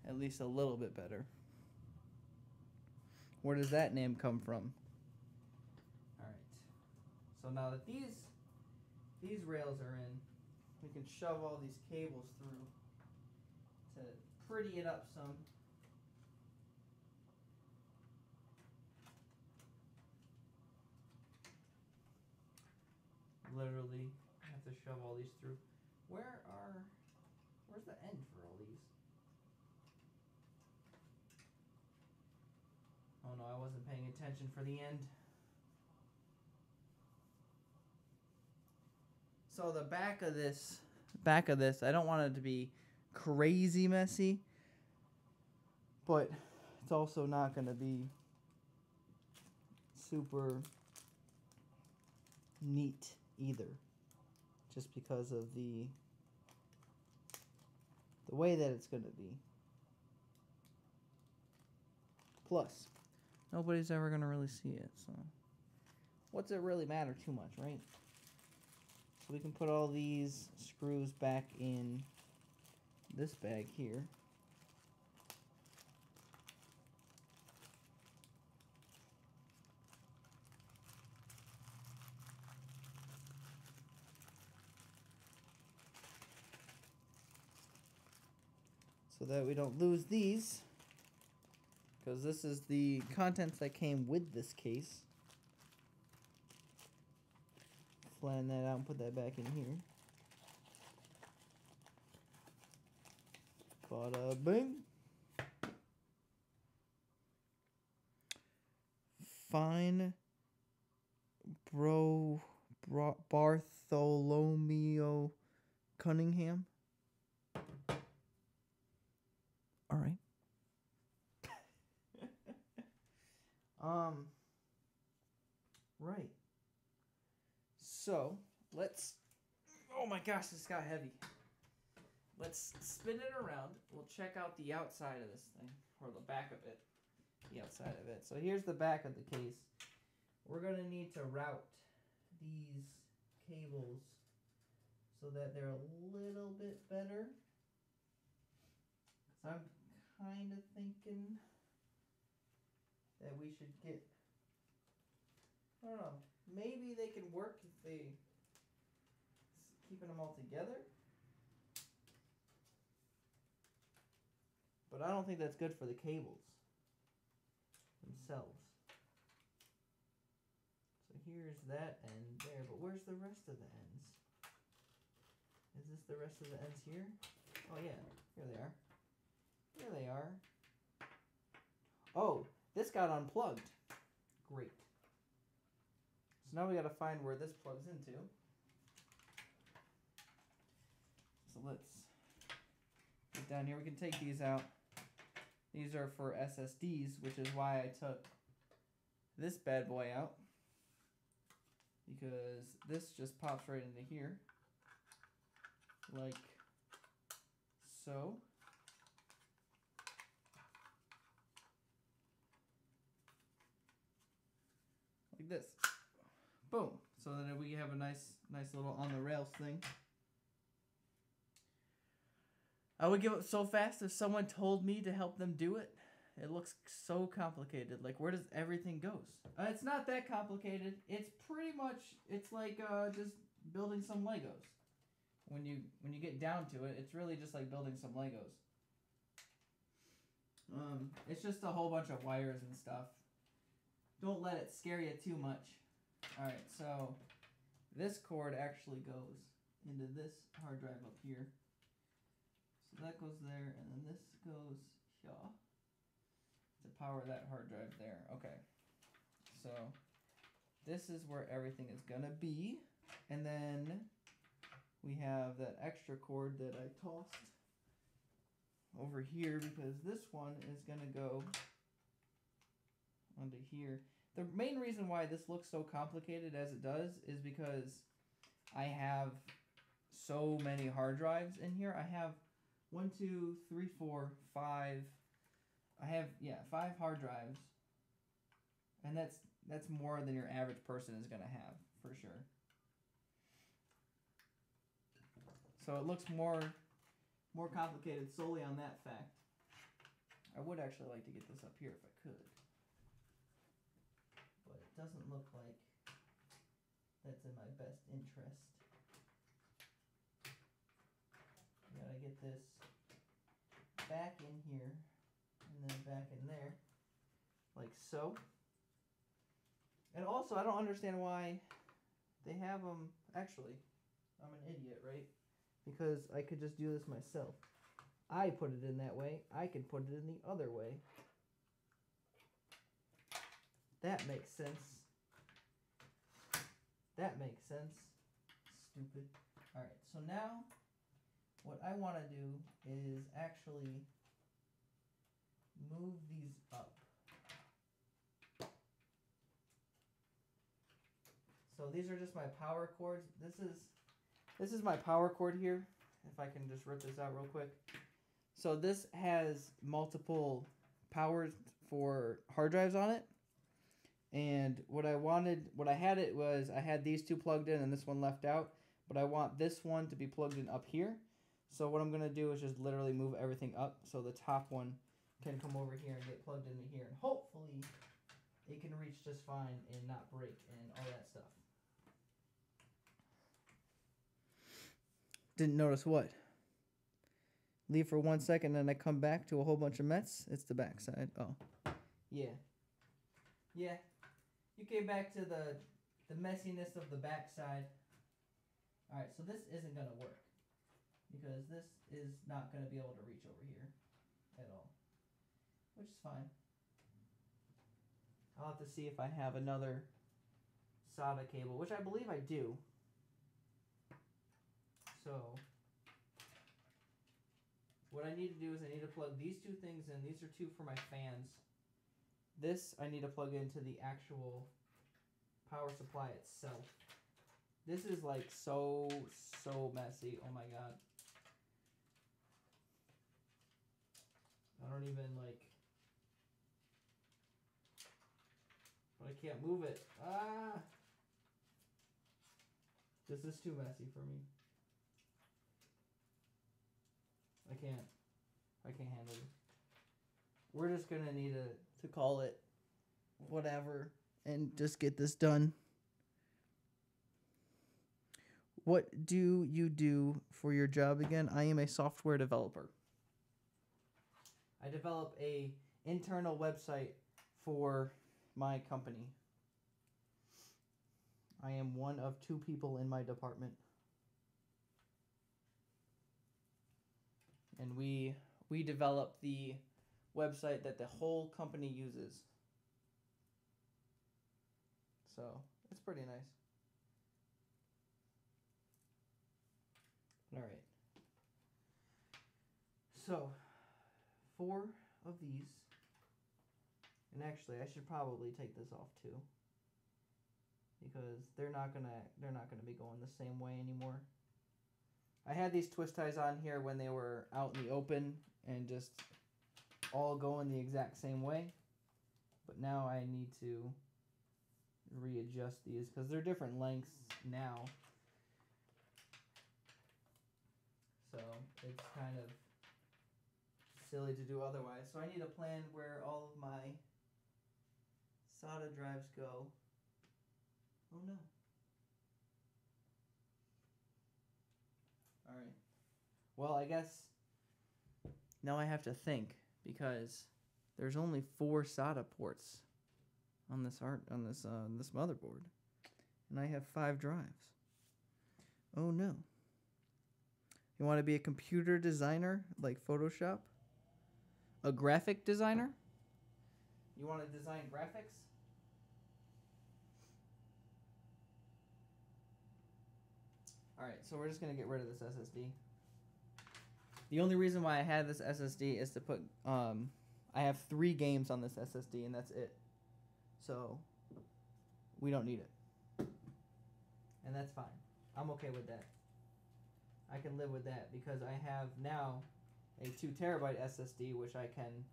Speaker 1: At least a little bit better. Where does that name come from? Alright. So now that these rails are in, we can shove all these cables through to pretty it up some. Literally have to shove all these through. Where's the end for all these? Oh no, I wasn't paying attention for the end. So the back of this, I don't want it to be crazy messy, but it's also not going to be super neat either, just because of the way that it's going to be. Plus, nobody's ever going to really see it, so what's it really matter too much, right? So we can put all these screws back in this bag here. so that we don't lose these, because this is the contents that came with this case. Flatten that out and put that back in here. Bada bing. Fine Bartholomew Cunningham. All right. Right. So let's. Oh my gosh, this got heavy. Let's spin it around. We'll check out the outside of this thing, or the back of it. The outside of it. So here's the back of the case. We're going to need to route these cables so that they're a little bit better. So I'm kind of thinking that we should get, I don't know, maybe they can work if they keeping them all together. But I don't think that's good for the cables themselves. So here's that end there, but where's the rest of the ends? Is this the rest of the ends here? Oh yeah, here they are. Here they are. Oh, this got unplugged. Great. So now we gotta find where this plugs into. So let's get down here. We can take these out. These are for SSDs, which is why I took this bad boy out, because this just pops right into here, like so. Like this. Boom. So that we have a nice little on the rails thing. I would give up so fast if someone told me to help them do it. It looks so complicated. Like, where does everything goes? It's not that complicated. It's pretty much, it's like just building some Legos. When you get down to it, it's really just like building some Legos. It's just a whole bunch of wires and stuff. Don't let it scare you too much. All right, so this cord actually goes into this hard drive up here. So that goes there, and then this goes here to power that hard drive there. Okay, so this is where everything is gonna be, and then we have that extra cord that I tossed over here, because this one is gonna go onto here. The main reason why this looks so complicated as it does is because I have so many hard drives in here. I have 1, 2, 3, 4, 5. I have 5 hard drives, and that's more than your average person is gonna have for sure. So it looks more complicated solely on that fact. I would actually like to get this up here if I could, but it doesn't look like that's in my best interest. I gotta get this back in here and then back in there, like so. And also, I don't understand why they have them. Actually, I'm an idiot, right? Because I could just do this myself. I put it in that way. I can put it in the other way. That makes sense. That makes sense. Stupid. Alright, so now what I want to do is actually move these up. So these are just my power cords. This is my power cord here. If I can just rip this out real quick. So this has multiple powers for hard drives on it. And what I had these two plugged in and this one left out. But I want this one to be plugged in up here. So what I'm going to do is just literally move everything up so the top one can come over here and get plugged into here. And hopefully it can reach just fine and not break and all that stuff. Didn't notice what? leave for 1 second, and I come back to a whole bunch of Mets. It's the backside. Oh. Yeah. Yeah. You came back to the messiness of the backside. Alright, so this isn't going to work. Because this is not going to be able to reach over here at all. Which is fine. I'll have to see if I have another SATA cable, which I believe I do. So, what I need to do is I need to plug these two things in. These are two for my fans. This I need to plug into the actual power supply itself. This is like so messy. Oh my god. I don't even like... But I can't move it. Ah! This is too messy for me. I can't handle it. We're just gonna need to call it whatever and just get this done. What do you do for your job again? I am a software developer. I develop a internal website for my company. I am one of 2 people in my department. And we develop the website that the whole company uses. So, it's pretty nice. All right. So, 4 of these. And actually, I should probably take this off too. Because they're not gonna be going the same way anymore. I had these twist ties on here when they were out in the open and just all going the exact same way. But now I need to readjust these because they're different lengths now. So it's kind of silly to do otherwise. So I need a plan where all of my SATA drives go. Oh no. Alright. Well, I guess now I have to think because there's only 4 SATA ports on this this motherboard. And I have 5 drives. Oh no. You want to be a computer designer like Photoshop? A graphic designer? You want to design graphics? Alright, so we're just going to get rid of this SSD. The only reason why I had this SSD is to put... I have 3 games on this SSD and that's it. So, we don't need it. And that's fine. I'm okay with that. I can live with that because I have now a 2 terabyte SSD which I can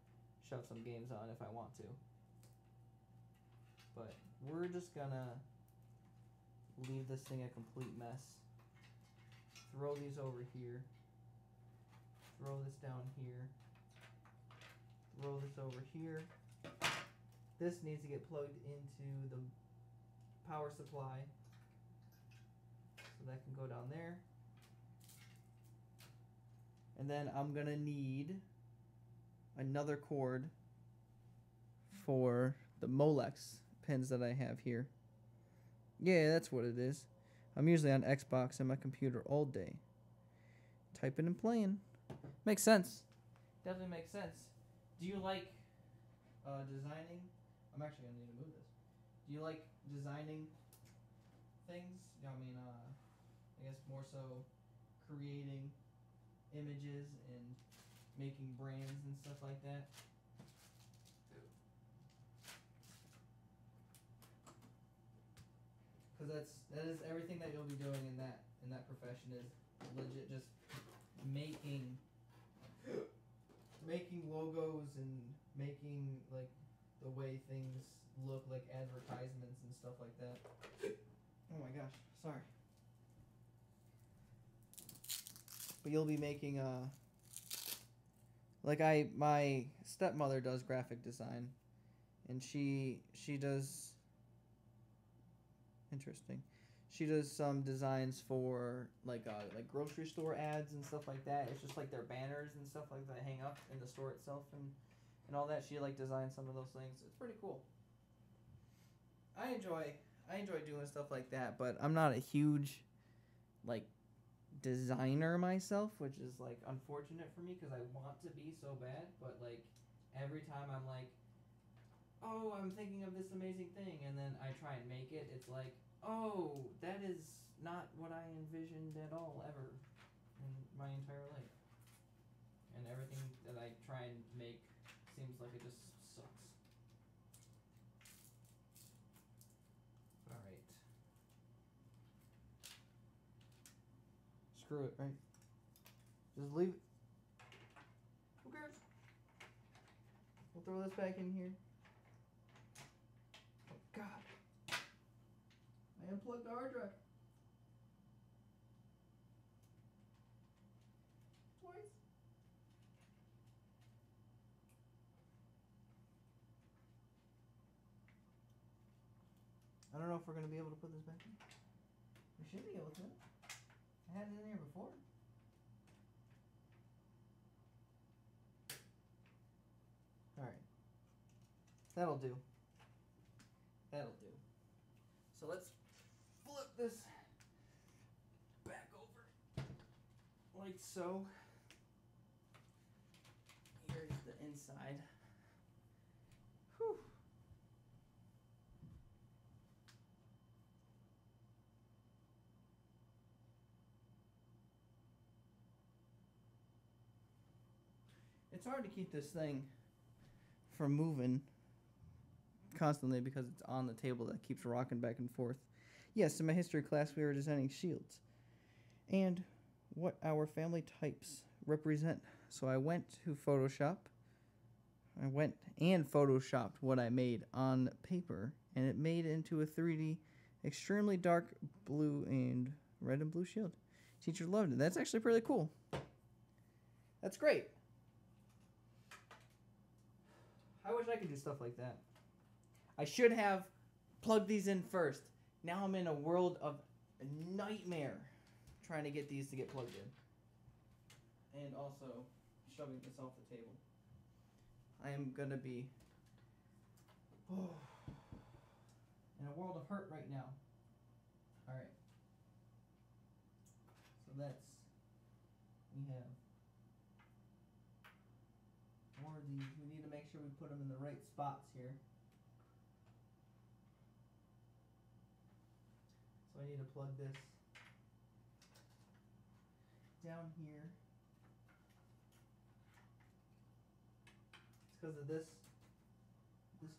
Speaker 1: shove some games on if I want to. But we're just gonna leave this thing a complete mess. Throw these over here. Throw this down here. Throw this over here. This needs to get plugged into the power supply. So that can go down there. And then I'm going to need another cord for the Molex pins that I have here. Yeah, that's what it is. I'm usually on Xbox and my computer all day. Typing and playing. Makes sense. Definitely makes sense. Do you like designing? I'm actually going to need to move this. Do you like designing things? I mean, I guess more so creating images and making brands and stuff like that. Because that is everything that you'll be doing in that profession is legit just making logos and making like the way things look like advertisements and stuff like that. Oh my gosh, sorry. But you'll be making my stepmother does graphic design and she does interesting. She does some designs for like grocery store ads and stuff like that. It's just like their banners and stuff like that hang up in the store itself and all that. She like designs some of those things. It's pretty cool. I enjoy doing stuff like that, but I'm not a huge like designer myself, which is like unfortunate for me because I want to be so bad, but like every time I'm like, oh, I'm thinking of this amazing thing, and then I try and make it, it's like, oh, that is not what I envisioned at all ever in my entire life. And everything that I try and make seems like it just sucks. Alright. Screw it, right? Just leave it. Who cares? We'll throw this back in here. Oh, God. I unplugged the hard drive. Twice. I don't know if we're going to be able to put this back in. We should be able to. I had it in here before. Alright. That'll do. That'll do. So let's flip this back over like so. Here's the inside. Whew. It's hard to keep this thing from moving constantly because it's on the table that keeps rocking back and forth. Yes, in my history class we were designing shields and what our family types represent. So I went to Photoshop. I went and photoshopped what I made on paper, and it made it into a 3D extremely dark blue and red and blue shield. Teacher loved it. That's actually pretty cool. That's great. I wish I could do stuff like that. I should have plugged these in first. Now I'm in a world of nightmare trying to get these to get plugged in. And also shoving this off the table. I am going to be in a world of hurt right now. Alright. So that's, we have more of these. We need to make sure we put them in the right spots here. So I need to plug this down here. It's because of this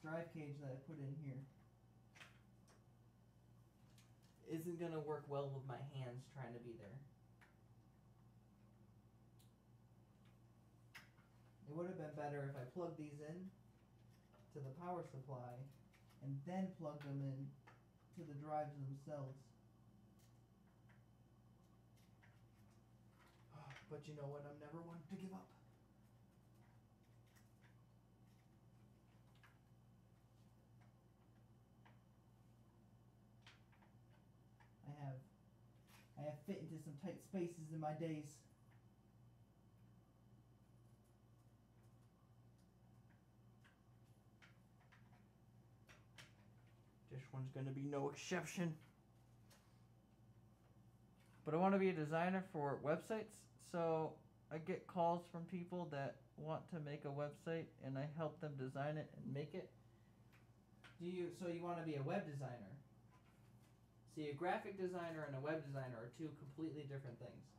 Speaker 1: drive cage that I put in here isn't going to work well with my hands trying to be there. It would have been better if I plugged these in to the power supply and then plugged them in to the drives themselves. But you know what? I'm never one to give up. I have fit into some tight spaces in my days. This one's going to be no exception. But I want to be a designer for websites, so I get calls from people that want to make a website, and I help them design it and make it. So you want to be a web designer? See, a graphic designer and a web designer are two completely different things.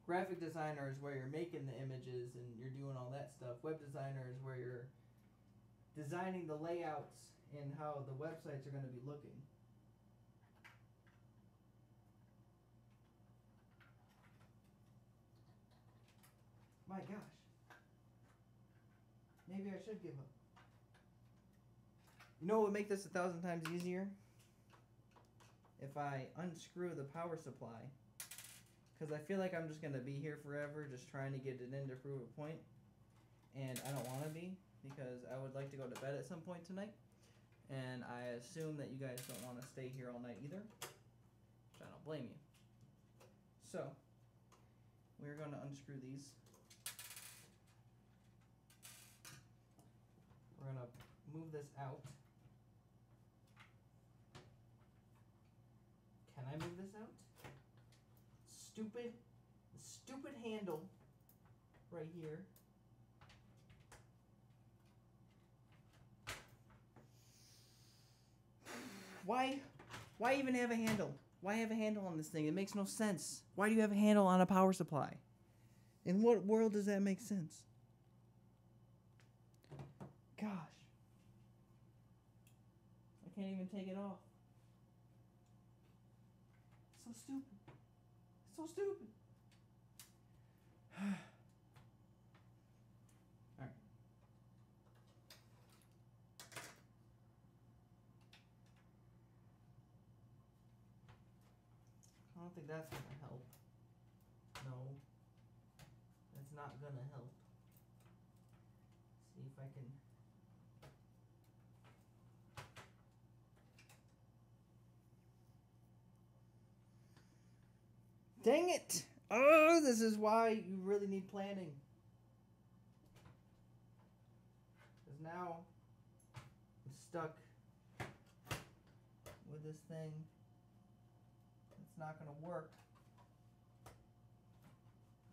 Speaker 1: Graphic designer is where you're making the images and you're doing all that stuff. Web designer is where you're designing the layouts and how the websites are going to be looking. My gosh. Maybe I should give up. You know what would make this 1,000 times easier? If I unscrew the power supply. Because I feel like I'm just going to be here forever just trying to get it in to prove a point. And I don't want to be, because I would like to go to bed at some point tonight. And I assume that you guys don't want to stay here all night either, which I don't blame you. So, we're going to unscrew these. We're going to move this out. Can I move this out? Stupid handle right here. Why even have a handle? Why have a handle on this thing? It makes no sense. Why do you have a handle on a power supply? In what world does that make sense? Gosh. I can't even take it off. So stupid. So stupid. Alright. I don't think that's gonna help. No. That's not gonna help. See if I can. Dang it! Oh, this is why you really need planning. Because now I'm stuck with this thing. It's not going to work.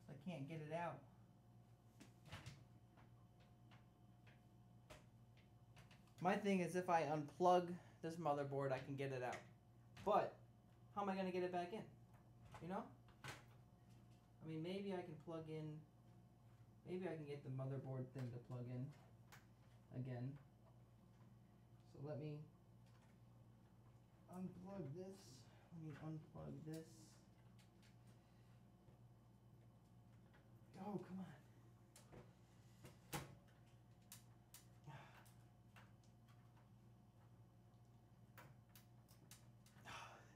Speaker 1: I can't get it out. My thing is if I unplug this motherboard, I can get it out. But how am I going to get it back in? You know? I mean, maybe I can plug in, maybe I can get the motherboard thing to plug in again. So let me unplug this. Let me unplug this. Oh, come on.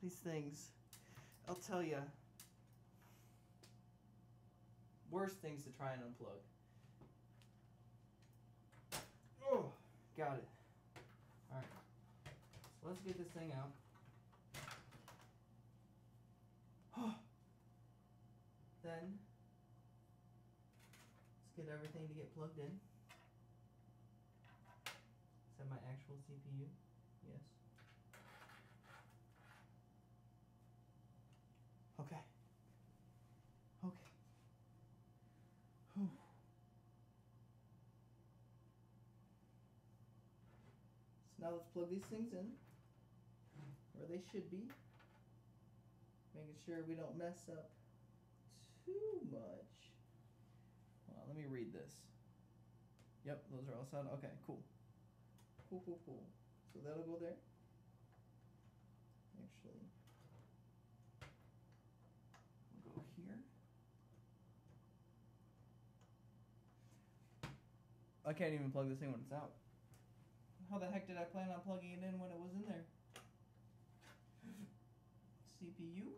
Speaker 1: These things, I'll tell you. Worst things to try and unplug. Oh, got it. Alright. So let's get this thing out. Then, let's get everything to get plugged in. Is that my actual CPU? Yes. Okay. Okay. Whew. So now let's plug these things in where they should be. Making sure we don't mess up too much. Hold on, let me read this. Yep, those are all sound. Okay, cool. Cool. So that'll go there. Actually, we'll go here. I can't even plug this in when it's out. How the heck did I plan on plugging it in when it was in there? CPU.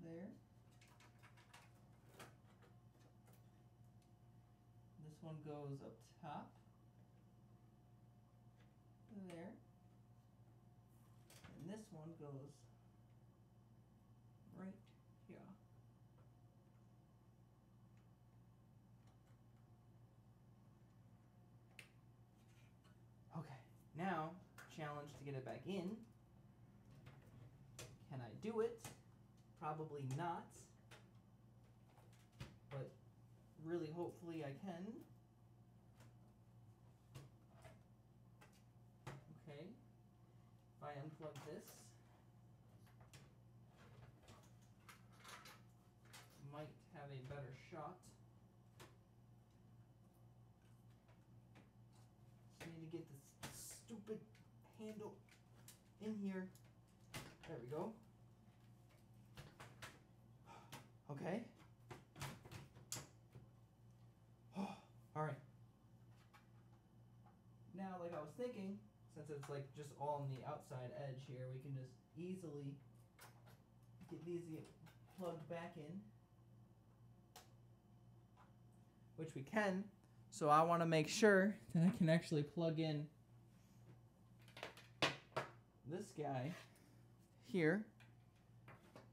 Speaker 1: There. This one goes up top. There. And this one goes right here. Okay, now, challenge to get it back in. Can I do it? Probably not. But really, hopefully I can. Okay. If I unplug this, might have a better shot. Just need to get this stupid handle in here. There we go. Okay. Alright. Now, like I was thinking, since it's like just all on the outside edge here, we can just easily get these plugged back in. Which we can. So I want to make sure that I can actually plug in this guy here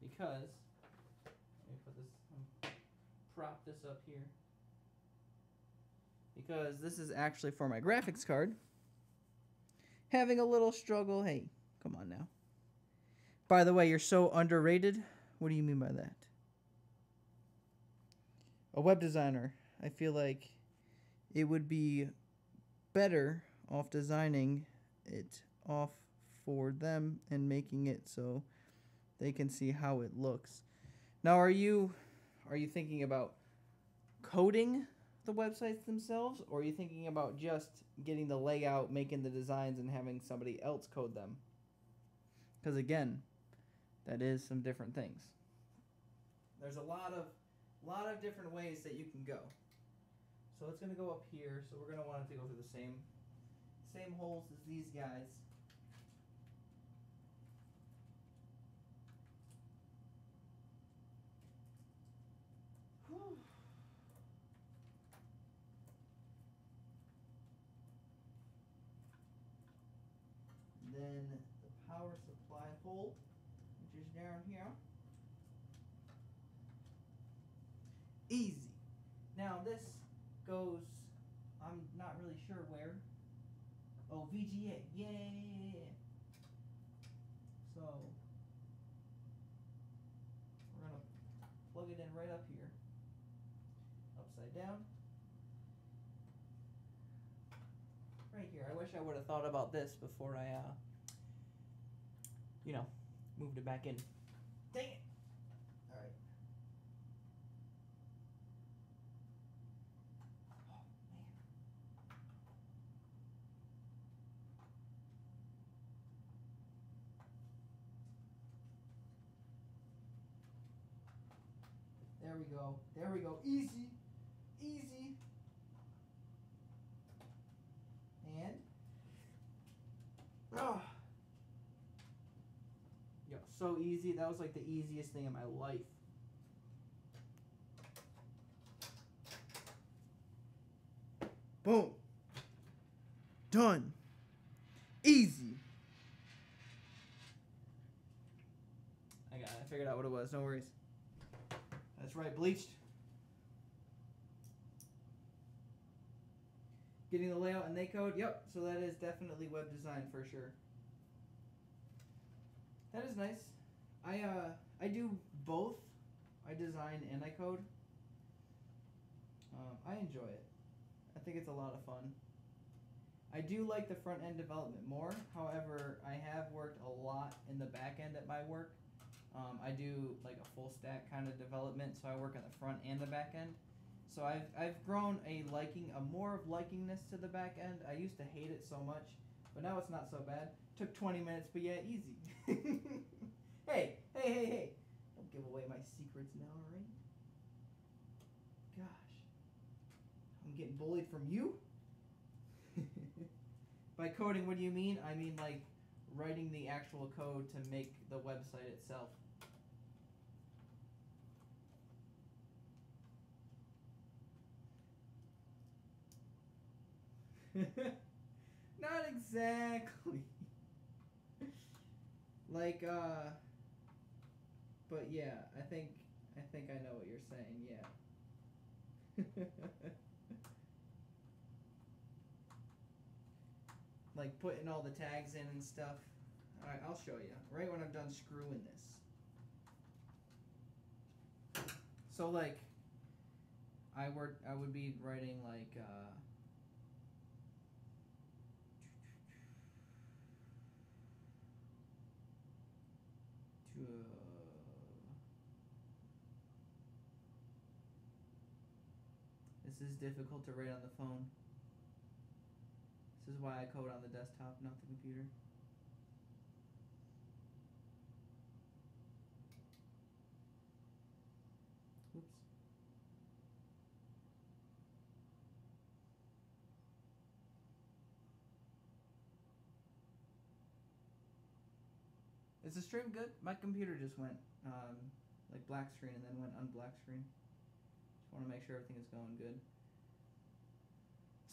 Speaker 1: because let me put this, prop this up here because this is actually for my graphics card. Having a little struggle. Hey, come on now. By the way, you're so underrated. What do you mean by that? A web designer. I feel like it would be better off designing it off for them and making it so they can see how it looks. Now, are you thinking about coding the websites themselves, or are you thinking about just getting the layout, making the designs, and having somebody else code them? Because again, that is some different things. There's a lot of different ways that you can go. So it's going to go up here, so we're going to want it to go through the same holes as these guys. Whew. Then the power supply hole, which is down here. Easy. Now this goes, I'm not really sure where. Oh, VGA, yeah. So we're gonna plug it in right up here, upside down. Right here. I wish I would have thought about this before I, moved it back in. Dang it! All right. Oh man. There we go. There we go. Easy. Easy. And yo, so easy. That was like the easiest thing in my life. Boom. Done. Easy. I figured out what it was. No worries. That's right, bleached. Getting the layout and they code. Yep. So that is definitely web design for sure. That is nice. I do both. I design and I code. I enjoy it. I think it's a lot of fun. I do like the front end development more. However, I have worked a lot in the back end at my work. I do like a full stack kind of development, so I work on the front and the back end. So I've grown more of likingness to the back end. I used to hate it so much, but now it's not so bad. Took 20 minutes, but yeah, easy. Hey. Don't give away my secrets now, alright? Gosh. I'm getting bullied from you? By coding, what do you mean? I mean like writing the actual code to make the website itself. Not exactly. Like, but yeah, I think I know what you're saying, yeah. Like putting all the tags in and stuff. Alright, I'll show you. Right when I'm done screwing this. So like, I would be writing like, this is difficult to write on the phone. This is why I code on the desktop, not the computer. Oops. Is the stream good? My computer just went like black screen and then went unblack screen. Just want to make sure everything is going good.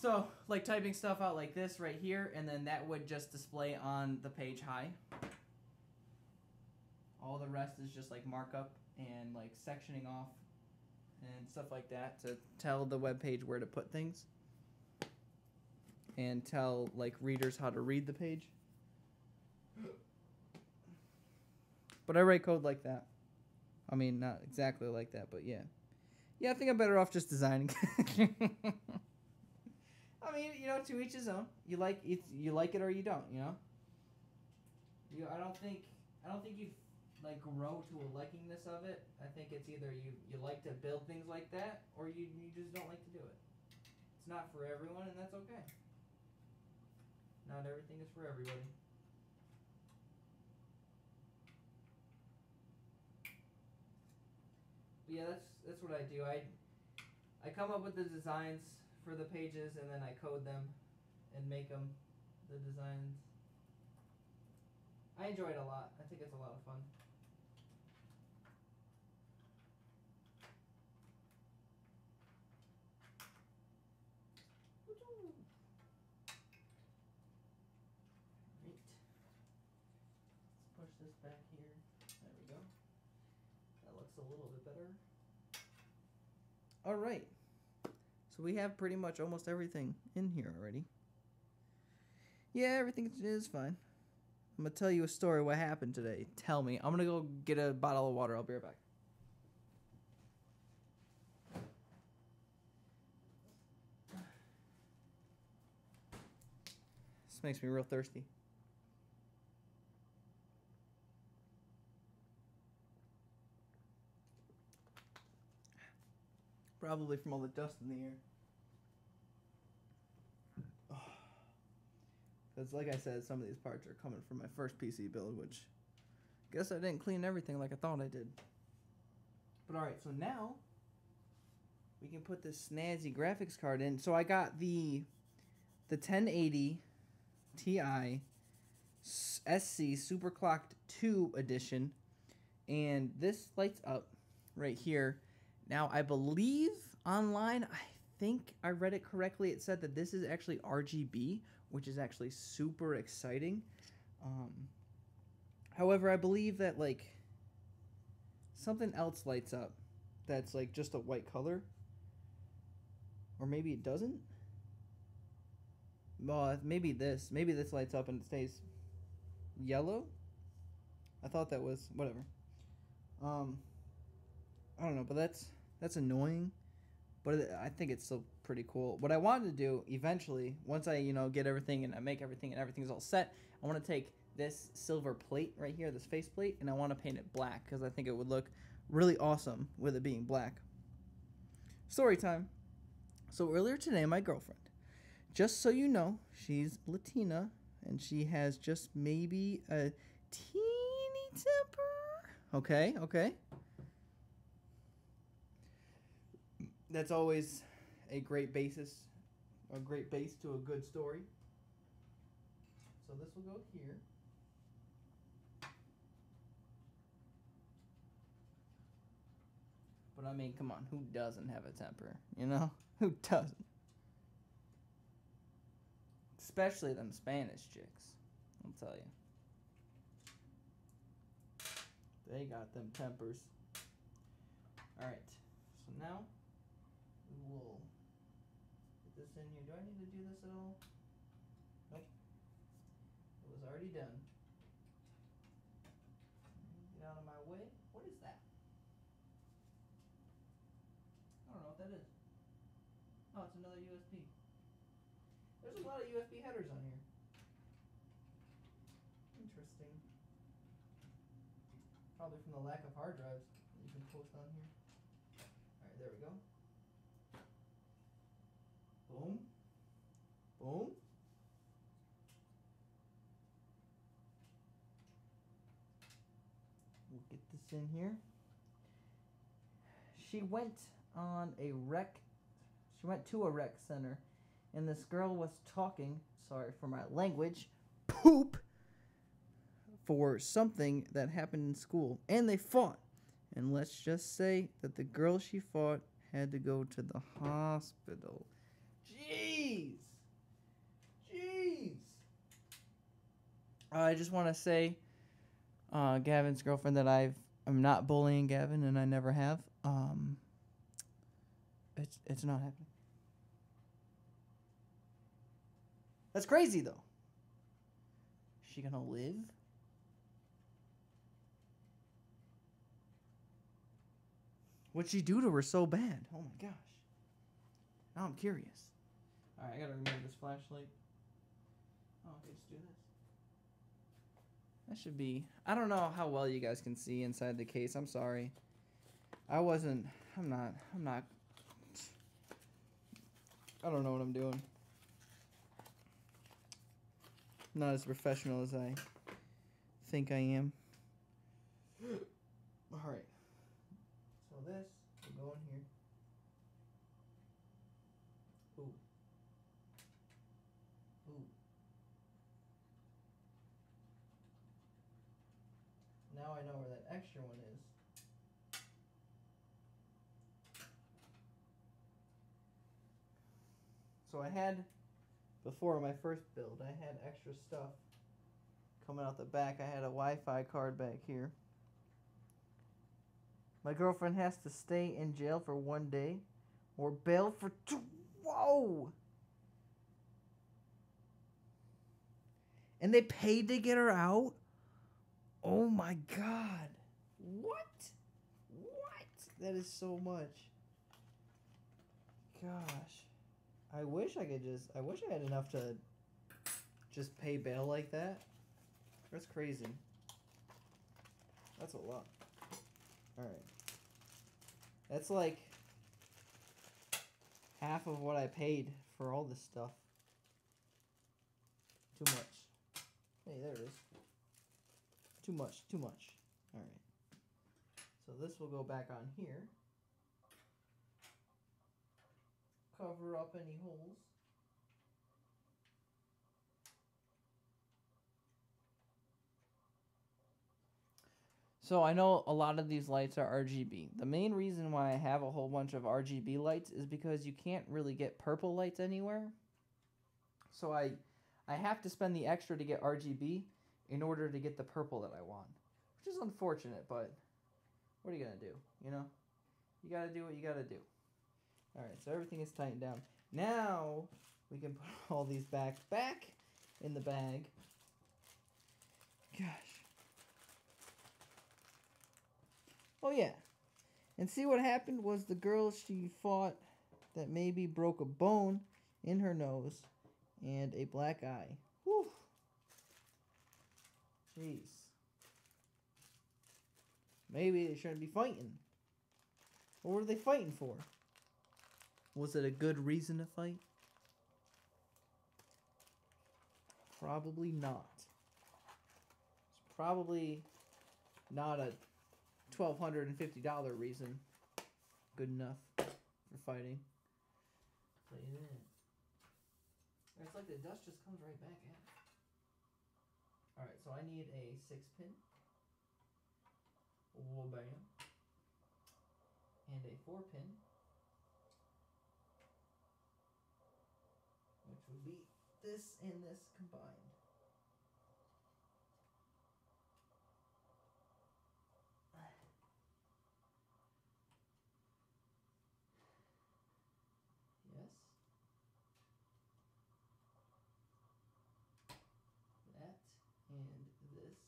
Speaker 1: So, like typing stuff out like this right here, and then that would just display on the page high. All the rest is just like markup and like sectioning off and stuff like that to tell the web page where to put things and tell like readers how to read the page. But I write code like that. I mean, not exactly like that, but yeah. Yeah, I think I'm better off just designing. I mean, you know, to each his own. You like it or you don't, you know. I don't think you like grow to a likingness of it. I think it's either you like to build things like that, or you just don't like to do it. It's not for everyone, and that's okay. Not everything is for everybody. But yeah, that's what I do. I come up with the designs for the pages, and then I code them and make them the designs. I enjoy it a lot. I think it's a lot of fun. Let's push this back here. There we go. That looks a little bit better. All right. So we have pretty much almost everything in here already. Yeah, everything is fine. I'm going to tell you a story what happened today. Tell me. I'm going to go get a bottle of water. I'll be right back. This makes me real thirsty. Probably from all the dust in the air. Because like I said, some of these parts are coming from my first PC build, which I guess I didn't clean everything like I thought I did. But alright, so now we can put this snazzy graphics card in. So I got the 1080 Ti SC Super Clocked 2 edition, and this lights up right here. Now I believe online, I think I read it correctly, it said that this is actually RGB, which is actually super exciting. However, I believe that like something else lights up that's like just a white color, or maybe it doesn't. Well, maybe this lights up and it stays yellow. I thought that was whatever. I don't know, but that's annoying. But I think it's still pretty cool. What I wanted to do eventually, once I get everything and I make everything and everything's all set, I want to take this silver plate right here, this face plate, and I want to paint it black because I think it would look really awesome with it being black. Story time. So earlier today, my girlfriend, just so you know, she's Latina and she has just maybe a teeny temper. Okay. That's always a great base to a good story. So this will go here. But I mean, come on, who doesn't have a temper, Who doesn't? Especially them Spanish chicks, I'll tell you. They got them tempers. Alright, so now we will put this in here. Do I need to do this at all? Nope. It was already done. Get out of my way. What is that? I don't know what that is. Oh, it's another USB. There's a lot of USB headers on here. Interesting. Probably from the lack of hard drives that you can post on here. Alright, there we go. Boom. Boom. We'll get this in here. She went to a rec center, and this girl was talking, sorry for my language, poop, for something that happened in school, and they fought. And let's just say that the girl she fought had to go to the hospital. Jeez! Jeez. Jeez. I just want to say, Gavin's girlfriend, that I'm not bullying Gavin, and I never have. It's not happening. That's crazy, though. Is she gonna live? What'd she do to her so bad? Oh my gosh. Now I'm curious. Alright, I gotta remove this flashlight. Oh, okay, just do this. That should be... I don't know how well you guys can see inside the case. I'm sorry. I'm not... I don't know what I'm doing. I'm not as professional as I think I am. Alright. So this will go in here. Ooh. Ooh. Now I know where that extra one is. So I had, before my first build, I had extra stuff coming out the back. I had a Wi-Fi card back here. My girlfriend has to stay in jail for 1 day or bail for 2. Whoa! And they paid to get her out? Oh my god. What? What? That is so much. Gosh. I wish I had enough to just pay bail like that. That's crazy. That's a lot. Alright. That's like half of what I paid for all this stuff. Too much. Hey, there it is. Too much. Alright. So this will go back on here. Cover up any holes. So I know a lot of these lights are RGB. The main reason why I have a whole bunch of RGB lights is because you can't really get purple lights anywhere. So I have to spend the extra to get RGB in order to get the purple that I want. Which is unfortunate, but what are you going to do, you know? You got to do what you got to do. Alright, so everything is tightened down. Now, we can put all these back in the bag. Gosh. Oh, yeah. And see what happened was the girl she fought that maybe broke a bone in her nose and a black eye. Whew. Jeez. Maybe they shouldn't be fighting. What were they fighting for? Was it a good reason to fight? Probably not. It's probably not a $1,250 reason good enough for fighting. Play it in. It's like the dust just comes right back in. Alright, so I need a 6-pin. Bam. And a 4-pin. Which would be this and this combined. Yes. That and this.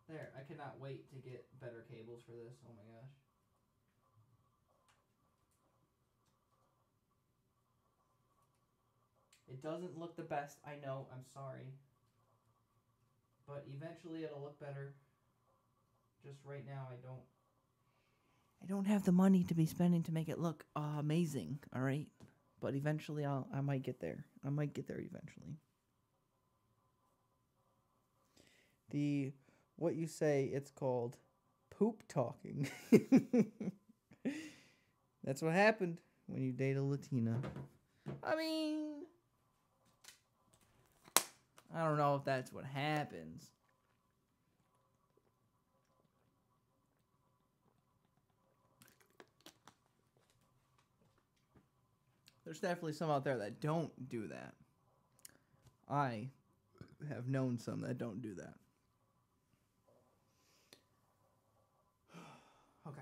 Speaker 1: There, I cannot wait to get better cables for this. Oh my gosh. It doesn't look the best, I know, I'm sorry. But eventually it'll look better. Just right now I don't have the money to be spending to make it look amazing, alright? But eventually I might get there. I might get there eventually. What you say, it's called poop talking. That's what happened when you date a Latina. I mean, I don't know if that's what happens. There's definitely some out there that don't do that. I have known some that don't do that. Okay.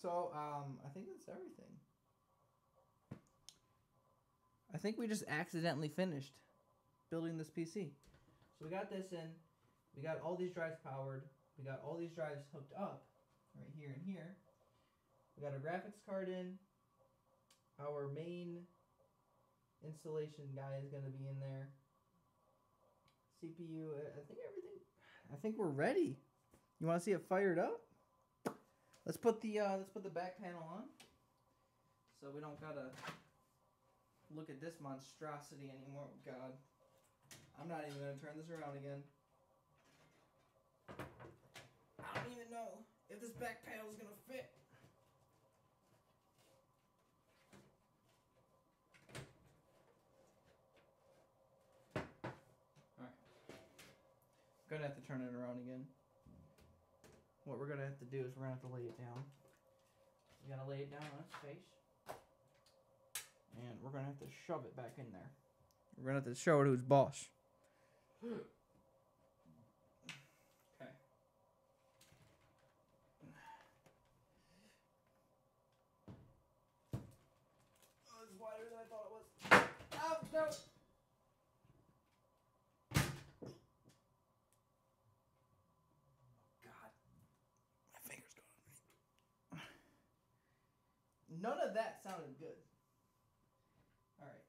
Speaker 1: So, I think that's everything. I think we just accidentally finished building this PC. So we got this in. We got all these drives powered. We got all these drives hooked up right here and here. We got a graphics card in. Our main installation guy is going to be in there. CPU, I think we're ready. You want to see it fired up? Let's put the back panel on, so we don't gotta look at this monstrosity anymore. Oh, God, I'm not even gonna turn this around again. I don't even know if this back panel is gonna fit. All right, gonna have to turn it around again. What we're gonna have to do is we're gonna have to lay it down. We gotta lay it down on its face. And we're gonna have to shove it back in there. We're gonna have to show it who's boss. Okay. Oh, it's wider than I thought it was. Oh, no! None of that sounded good. All right.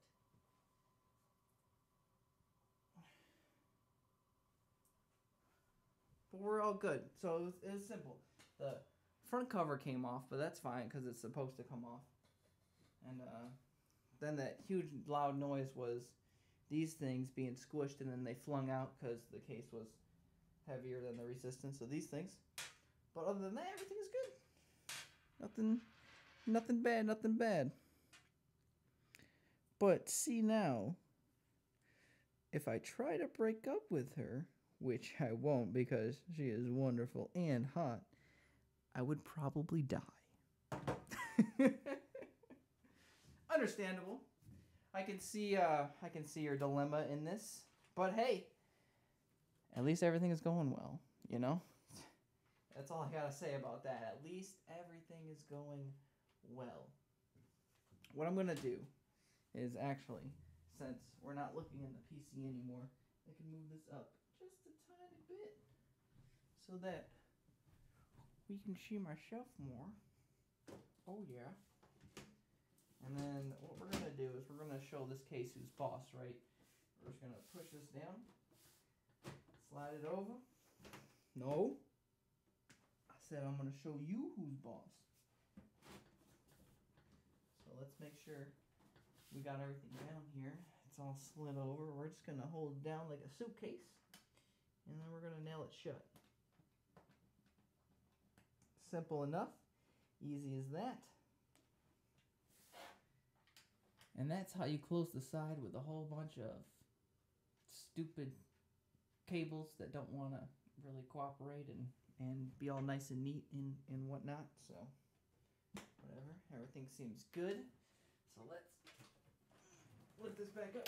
Speaker 1: But we're all good. So it was simple. The front cover came off, but that's fine because it's supposed to come off. And then that huge loud noise was these things being squished and then they flung out because the case was heavier than the resistance of these things. But other than that, everything is good. Nothing bad, nothing bad. But see now, if I try to break up with her, which I won't because she is wonderful and hot, I would probably die. Understandable. I can see your dilemma in this, but hey, at least everything is going well, you know? That's all I gotta say about that. At least everything is going well. What I'm gonna do is actually, since we're not looking in the PC anymore, I can move this up just a tiny bit so that we can see my shelf more. Oh yeah. And then what we're gonna do is we're gonna show this case who's boss, right? We're just gonna push this down, slide it over. No. I said I'm gonna show you who's boss. So let's make sure we got everything down here. It's all slid over. We're just gonna hold it down like a suitcase, and then we're gonna nail it shut. Simple enough. Easy as that. And that's how you close the side with a whole bunch of stupid cables that don't want to really cooperate and be all nice and neat and whatnot. So, whatever. Everything seems good. So let's lift this back up.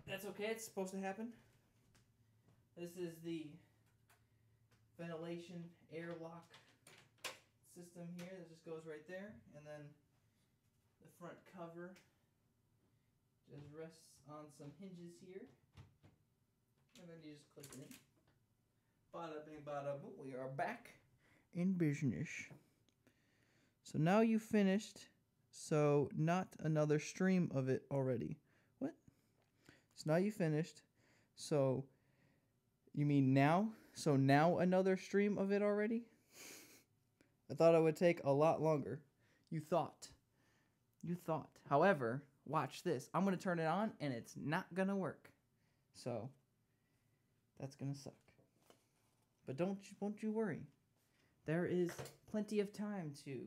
Speaker 1: That's okay. It's supposed to happen. This is the ventilation airlock system here. That just goes right there. And then the front cover just rests on some hinges here. And then you just click it in. Bada bing, bada boom. We are back in business. So now you finished. So not another stream of it already. What? So now you finished. So you mean now? So now another stream of it already? I thought it would take a lot longer. You thought. You thought. However, watch this. I'm going to turn it on and it's not going to work. So that's going to suck. But don't you worry. There is plenty of time to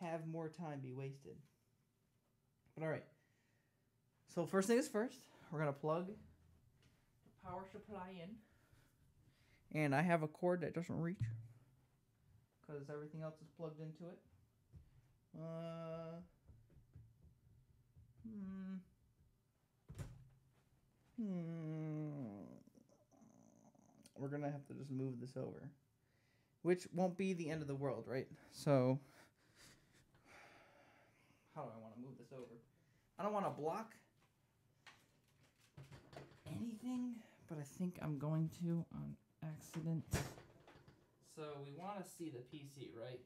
Speaker 1: have more time be wasted. But all right. So first thing is first, we're going to plug the power supply in. And I have a cord that doesn't reach because everything else is plugged into it. We're going to have to just move this over. Which won't be the end of the world, right? So, how do I want to move this over? I don't want to block anything, but I think I'm going to on accident. So we want to see the PC, right?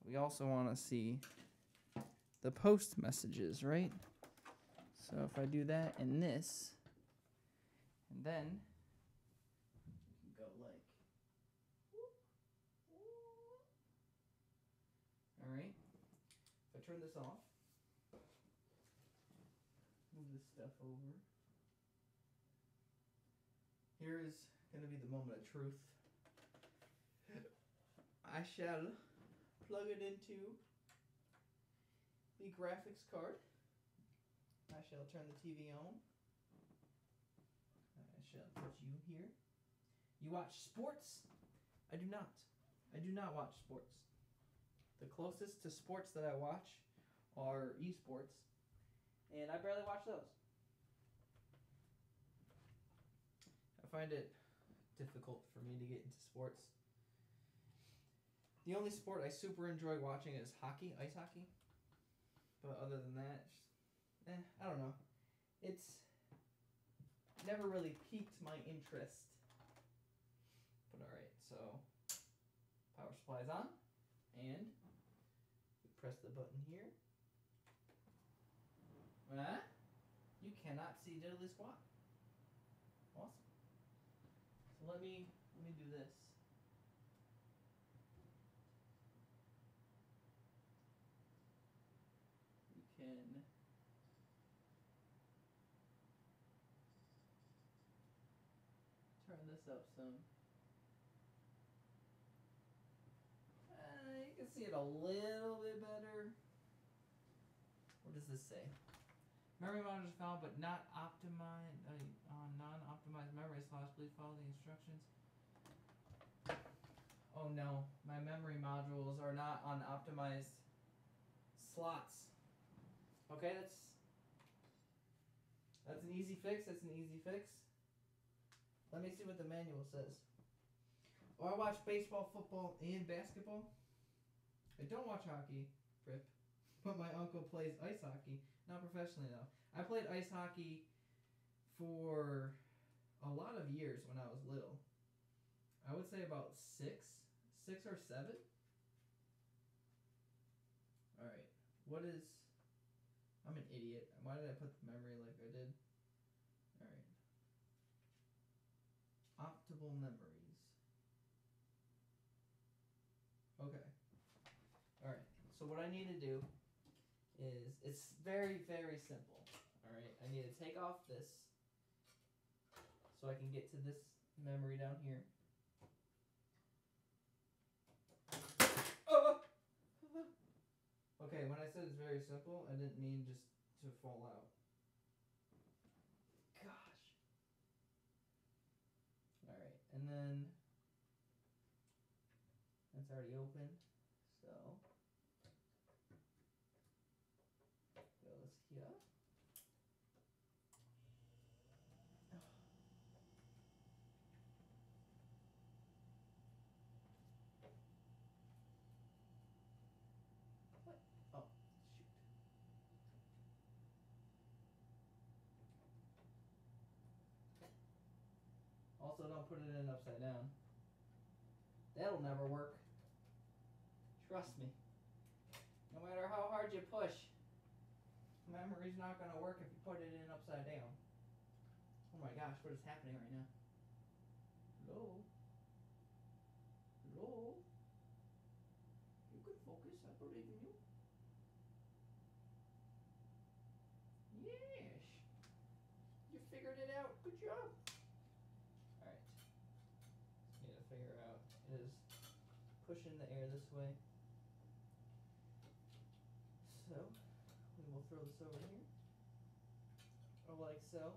Speaker 1: We also want to see the post messages, right? So if I do that and this, and then we can go like, all right. If I turn this off, move this stuff over. Here is going to be the moment of truth. I shall plug it into the graphics card. I shall turn the TV on. I shall put you here. You watch sports? I do not. I do not watch sports. The closest to sports that I watch are esports, and I barely watch those. I find it difficult for me to get into sports. The only sport I super enjoy watching is hockey, ice hockey. But other than that, I don't know. It's never really piqued my interest. But alright, so power supply's on. And we press the button here. You cannot see diddly squat. Awesome. So let me do this. We can turn this up some. You can see it a little bit better. What does this say? Memory monitors found but not optimized on non-optimized memory slots. Please follow the instructions. Oh no, my memory modules are not on optimized slots. Okay, that's an easy fix. That's an easy fix. Let me see what the manual says. Oh, I watch baseball, football, and basketball. I don't watch hockey, Rip, but my uncle plays ice hockey. Not professionally, though. I played ice hockey for a lot of years when I was little. I would say about 6 or 7. Alright, what is... I'm an idiot. Why did I put the memory like I did? Alright. Optimal memories. Okay. Alright, so what I need to do is, it's very, very simple. Alright, I need to take off this so I can get to this memory down here. Okay, when I said it's very simple, I didn't mean just to fall out. Gosh. Alright, and then that's already open, so goes here. What? Oh, shoot. Also, don't put it in upside down. That'll never work. Trust me. No matter how hard you push, memory's not going to work if you put it in upside down. Oh my gosh, what is happening right now? Hello? Hello? You can focus, I believe in you. Yes. You figured it out. Good job. Alright. Just need to figure out is pushing the air this way. So, we will throw this over here. Or like so.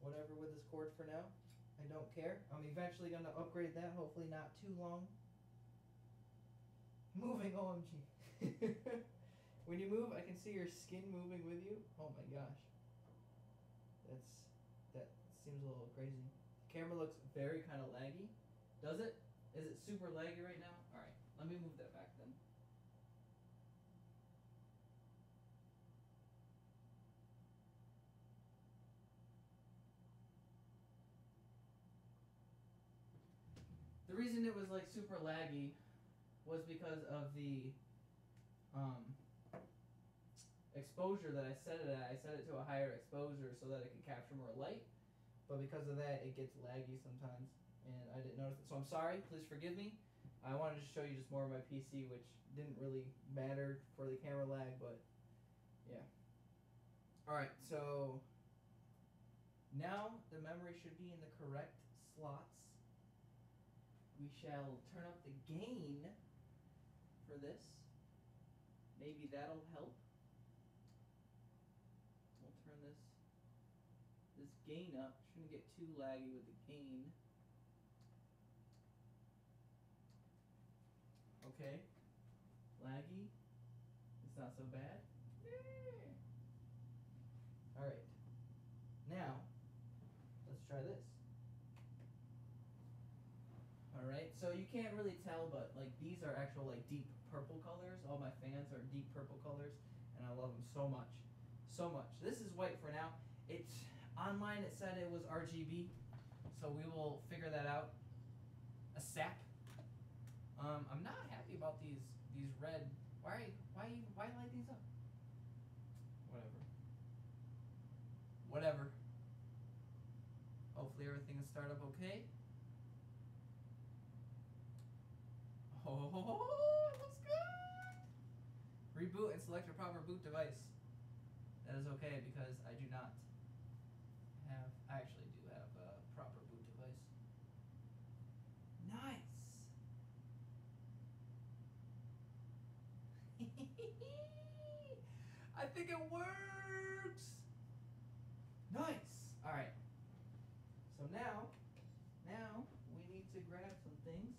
Speaker 1: Whatever with this cord for now. I don't care. I'm eventually going to upgrade that, hopefully not too long. Moving, OMG. When you move, I can see your skin moving with you. Oh my gosh. That seems a little crazy. The camera looks very kind of laggy. Does it? Is it super laggy right now? All right, let me move that back then. The reason it was like super laggy was because of the exposure that I set it at. I set it to a higher exposure so that it could capture more light, but because of that it gets laggy sometimes, and I didn't notice it. So I'm sorry, please forgive me. I wanted to show you just more of my PC, which didn't really matter for the camera lag, but yeah. Alright, so now the memory should be in the correct slots. We shall turn up the gain for this. Maybe that'll help. We'll turn this gain up. Shouldn't get too laggy with the gain. Okay. Laggy. It's not so bad. Alright. Now, let's try this. Alright, so you can't really tell, but like these are actual like deep purple colors. All my fans are deep purple colors, and I love them so much. So much. This is white for now. It's online it said it was RGB, so we will figure that out ASAP. I'm not happy about these red. Why light these up? Whatever. Hopefully everything will start up okay. Oh, it looks good. Reboot and select your proper boot device. That is okay because I do not have. I actually do have a proper boot device. Nice. I think it works. Nice. All right. So now we need to grab some things.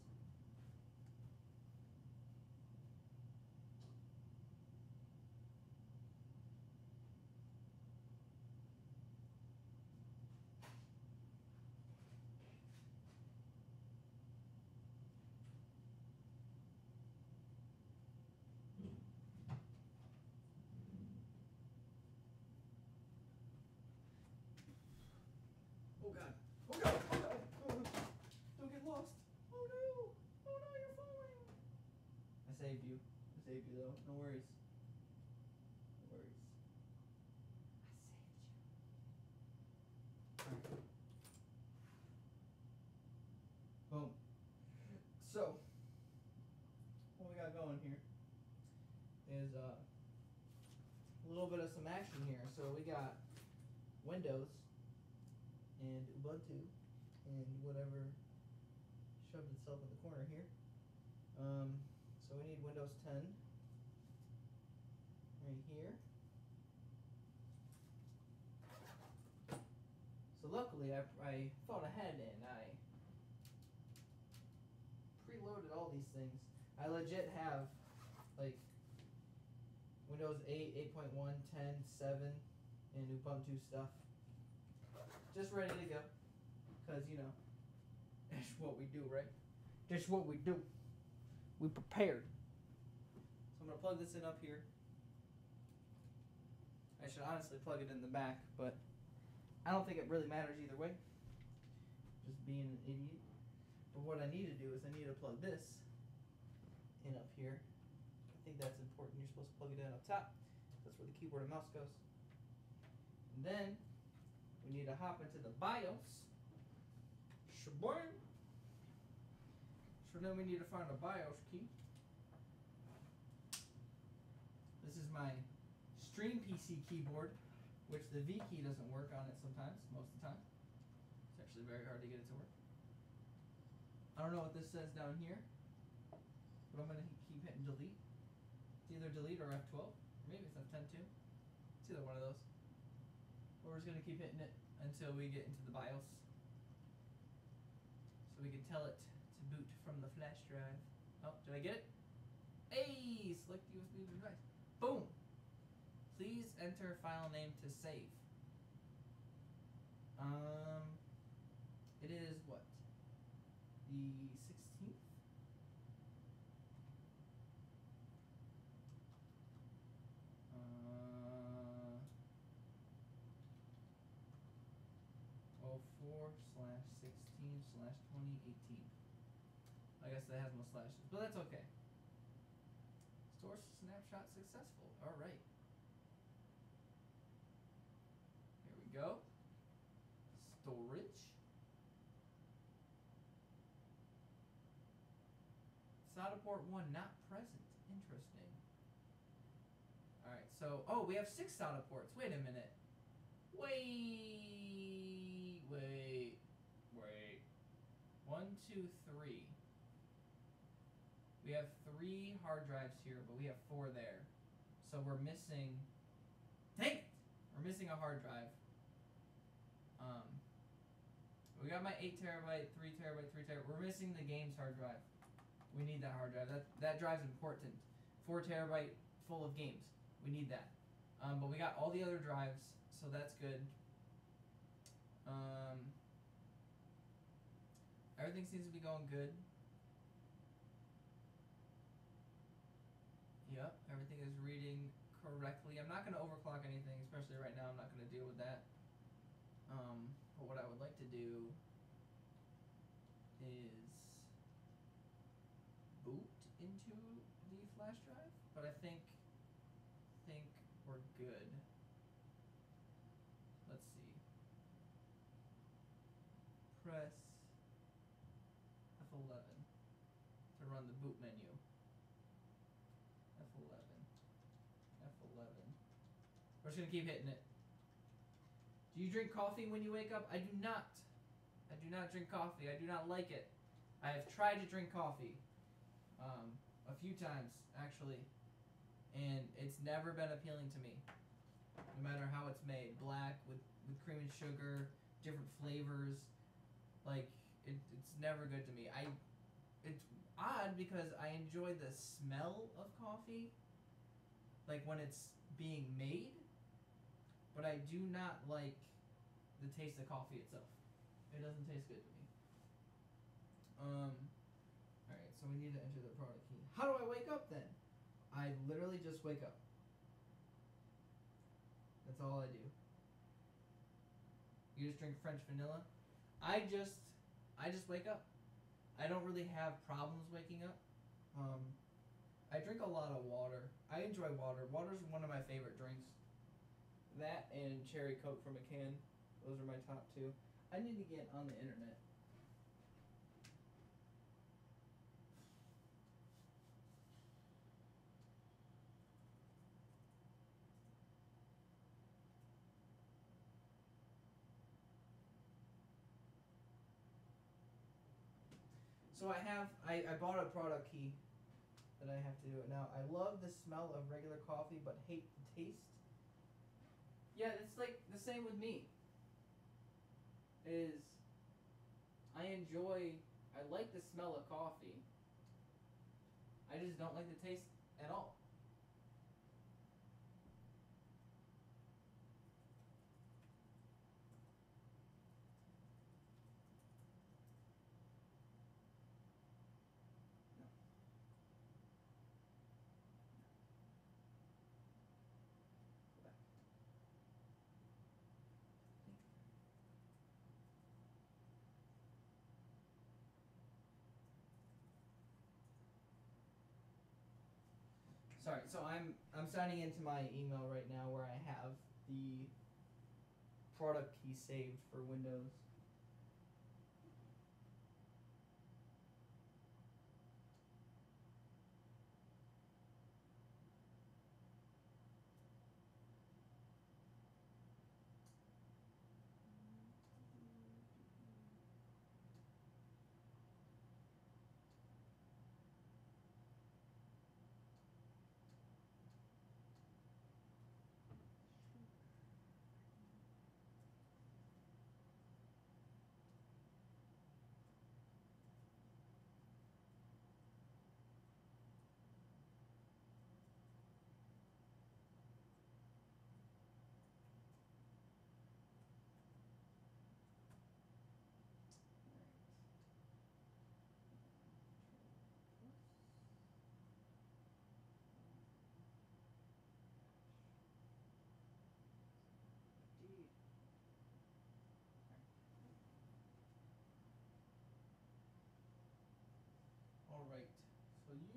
Speaker 1: Oh God. Oh God. Oh God. Don't get lost. Oh no. Oh no, you're falling. I saved you. I saved you though. No worries. No worries. I saved you. Alright. Boom. So, what we got going here is a little bit of some action here. So we got Windows and Ubuntu and whatever shoved itself in the corner here. So we need Windows 10 right here. So luckily I thought ahead and I preloaded all these things. I legit have like Windows 8, 8.1, 10, 7, and Ubuntu stuff just ready to go. Because, you know, that's what we do, right? That's what we do. We prepared. So I'm going to plug this in up here. I should honestly plug it in the back, but I don't think it really matters either way. Just being an idiot. But what I need to do is I need to plug this in up here. I think that's important. You're supposed to plug it in up top. That's where the keyboard and mouse goes. And then we need to hop into the BIOS. Shaboing. So then we need to find a BIOS key. This is my Stream PC keyboard, which the V key doesn't work on it sometimes, most of the time. It's actually very hard to get it to work. I don't know what this says down here, but I'm going to keep hitting delete. It's either delete or F12, or maybe it's F10 too. It's either one of those. But we're just going to keep hitting it until we get into the BIOS, so we can tell it to boot from the flash drive. Oh, did I get it? Hey, select USB device. Boom. Please enter file name to save. It is what? The 16th? Oh, 4/16/2018. I guess that has no slashes, but that's okay. Store snapshot successful. All right. Here we go. Storage. SATA port 1 not present. Interesting. Alright, so, oh, we have 6 SATA ports. Wait a minute. Wait. 1, 2, 3. We have 3 hard drives here, but we have 4 there. So we're missing... Dang it! We're missing a hard drive. We got my 8 terabyte, 3 terabyte, 3 terabyte. We're missing the games hard drive. We need that hard drive. That drive's important. 4 terabyte full of games. We need that. But we got all the other drives, so that's good. Everything seems to be going good. Yep, everything is reading correctly. I'm not going to overclock anything, especially right now. I'm not going to deal with that. But what I would like to do is boot into the flash drive, but I think we're good. Let's see. Press F11 to run the boot menu. F11. We're just gonna keep hitting it. Do you drink coffee when you wake up? I do not. I do not drink coffee. I do not like it. I have tried to drink coffee a few times, actually, and it's never been appealing to me. No matter how it's made. Black, with cream and sugar, different flavors. Like, it's never good to me. It's odd because I enjoy the smell of coffee, like when it's being made, but I do not like the taste of coffee itself. It doesn't taste good to me. Alright, so we need to enter the product key. How do I wake up then? I literally just wake up. That's all I do. You just drink French vanilla? I just wake up. I don't really have problems waking up. I drink a lot of water. I enjoy water. Water's one of my favorite drinks. That and cherry Coke from a can. Those are my top 2. I need to get on the internet. So I bought a product key that I have to do it now. I love the smell of regular coffee, but hate the taste. Yeah, it's like the same with me. I like the smell of coffee. I just don't like the taste at all. Sorry, so I'm signing into my email right now where I have the product key saved for Windows.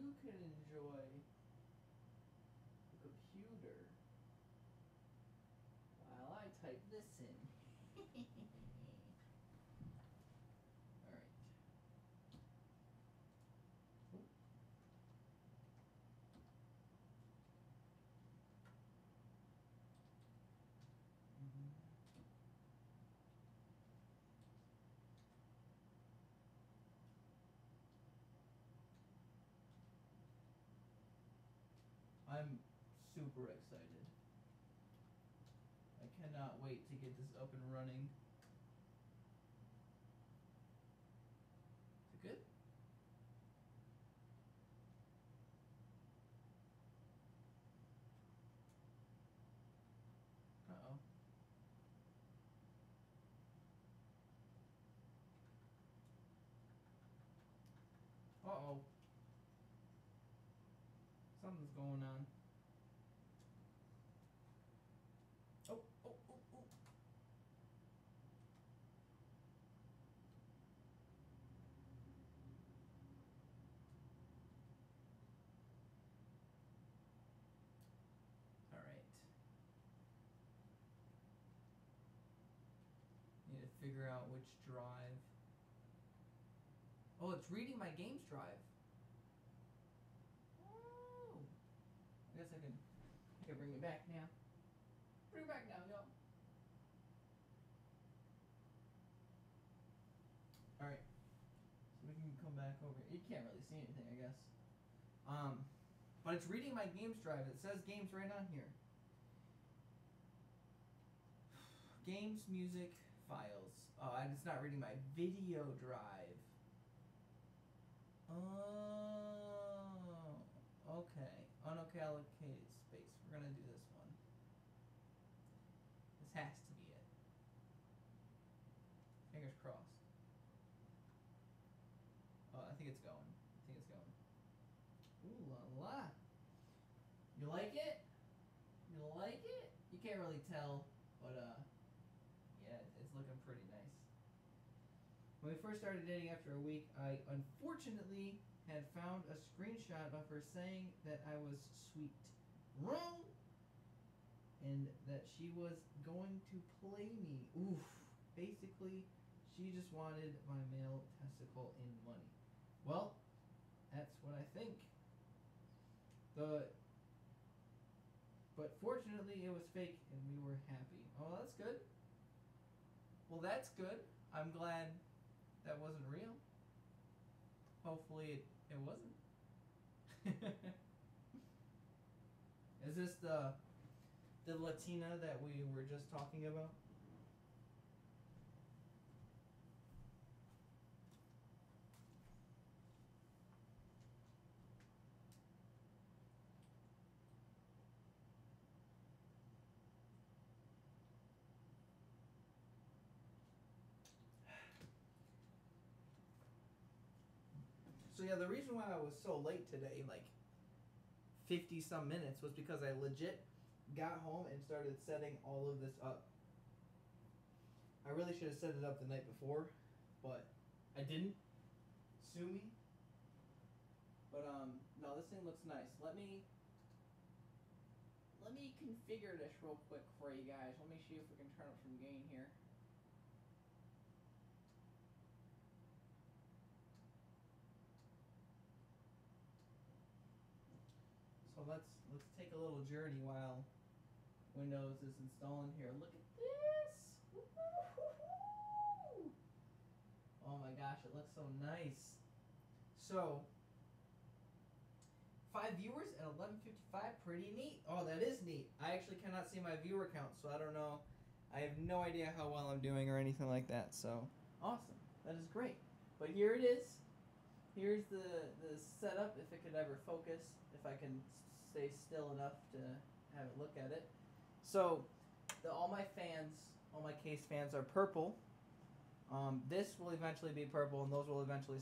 Speaker 1: you can enjoy the computer while I type this in. Alright. I'm super excited. I cannot wait to get this up and running. Is it good? Uh-oh. Uh-oh. Something's going on. Oh, oh, oh, oh. All right. Need to figure out which drive. Oh, it's reading my games drive. Oh. I guess I can bring it back now. Bring it back now, y'all. Alright. So we can come back over. You can't really see anything, I guess. But it's reading my games drive. It says games right on here. Games, music, files. Oh, and it's not reading my video drive. Oh, okay. Unallocated space. We're gonna do this one. This has to be it. Fingers crossed. Oh, I think it's going. Ooh la la. You like it? You like it? You can't really tell, but yeah, it's looking pretty nice. When we first started dating after a week, I unfortunately had found a screenshot of her saying that I was sweet. Wrong! And that she was going to play me. Oof. Basically, she just wanted my male testicle in money. Well, that's what I think. But fortunately, it was fake, and we were happy. Oh, that's good. Well, that's good. I'm glad that wasn't real. Hopefully, it wasn't. Is this the Latina that we were just talking about? So yeah, the reason why I was so late today, like 50 some minutes, was because I legit got home and started setting all of this up. I really should have set it up the night before, but I didn't. Sue me. But no, this thing looks nice. Let me configure this real quick for you guys. Let me see if we can turn up some gain here. So let's take a little journey while Windows is installing here. Look at this! Woo-hoo-hoo-hoo! Oh my gosh, it looks so nice. So 5 viewers at 11:55, pretty neat. Oh, that is neat. I actually cannot see my viewer count, so I don't know. I have no idea how well I'm doing or anything like that. So awesome, that is great. But here it is. Here's the setup. If it could ever focus, if I can stay still enough to have it look at it. So all my case fans are purple. This will eventually be purple, and those will eventually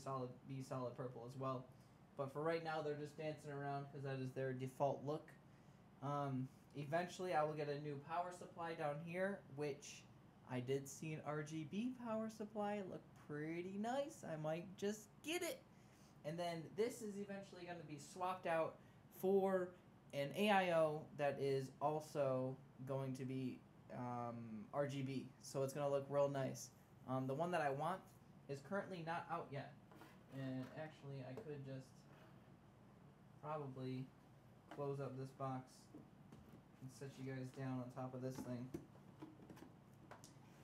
Speaker 1: be solid purple as well. But for right now, they're just dancing around because that is their default look. Eventually, I will get a new power supply down here, which I did see an RGB power supply. It looked pretty nice. I might just get it. And then this is eventually going to be swapped out for an AIO that is also going to be RGB. So it's going to look real nice. The one that I want is currently not out yet. And actually, I could just probably close up this box and set you guys down on top of this thing.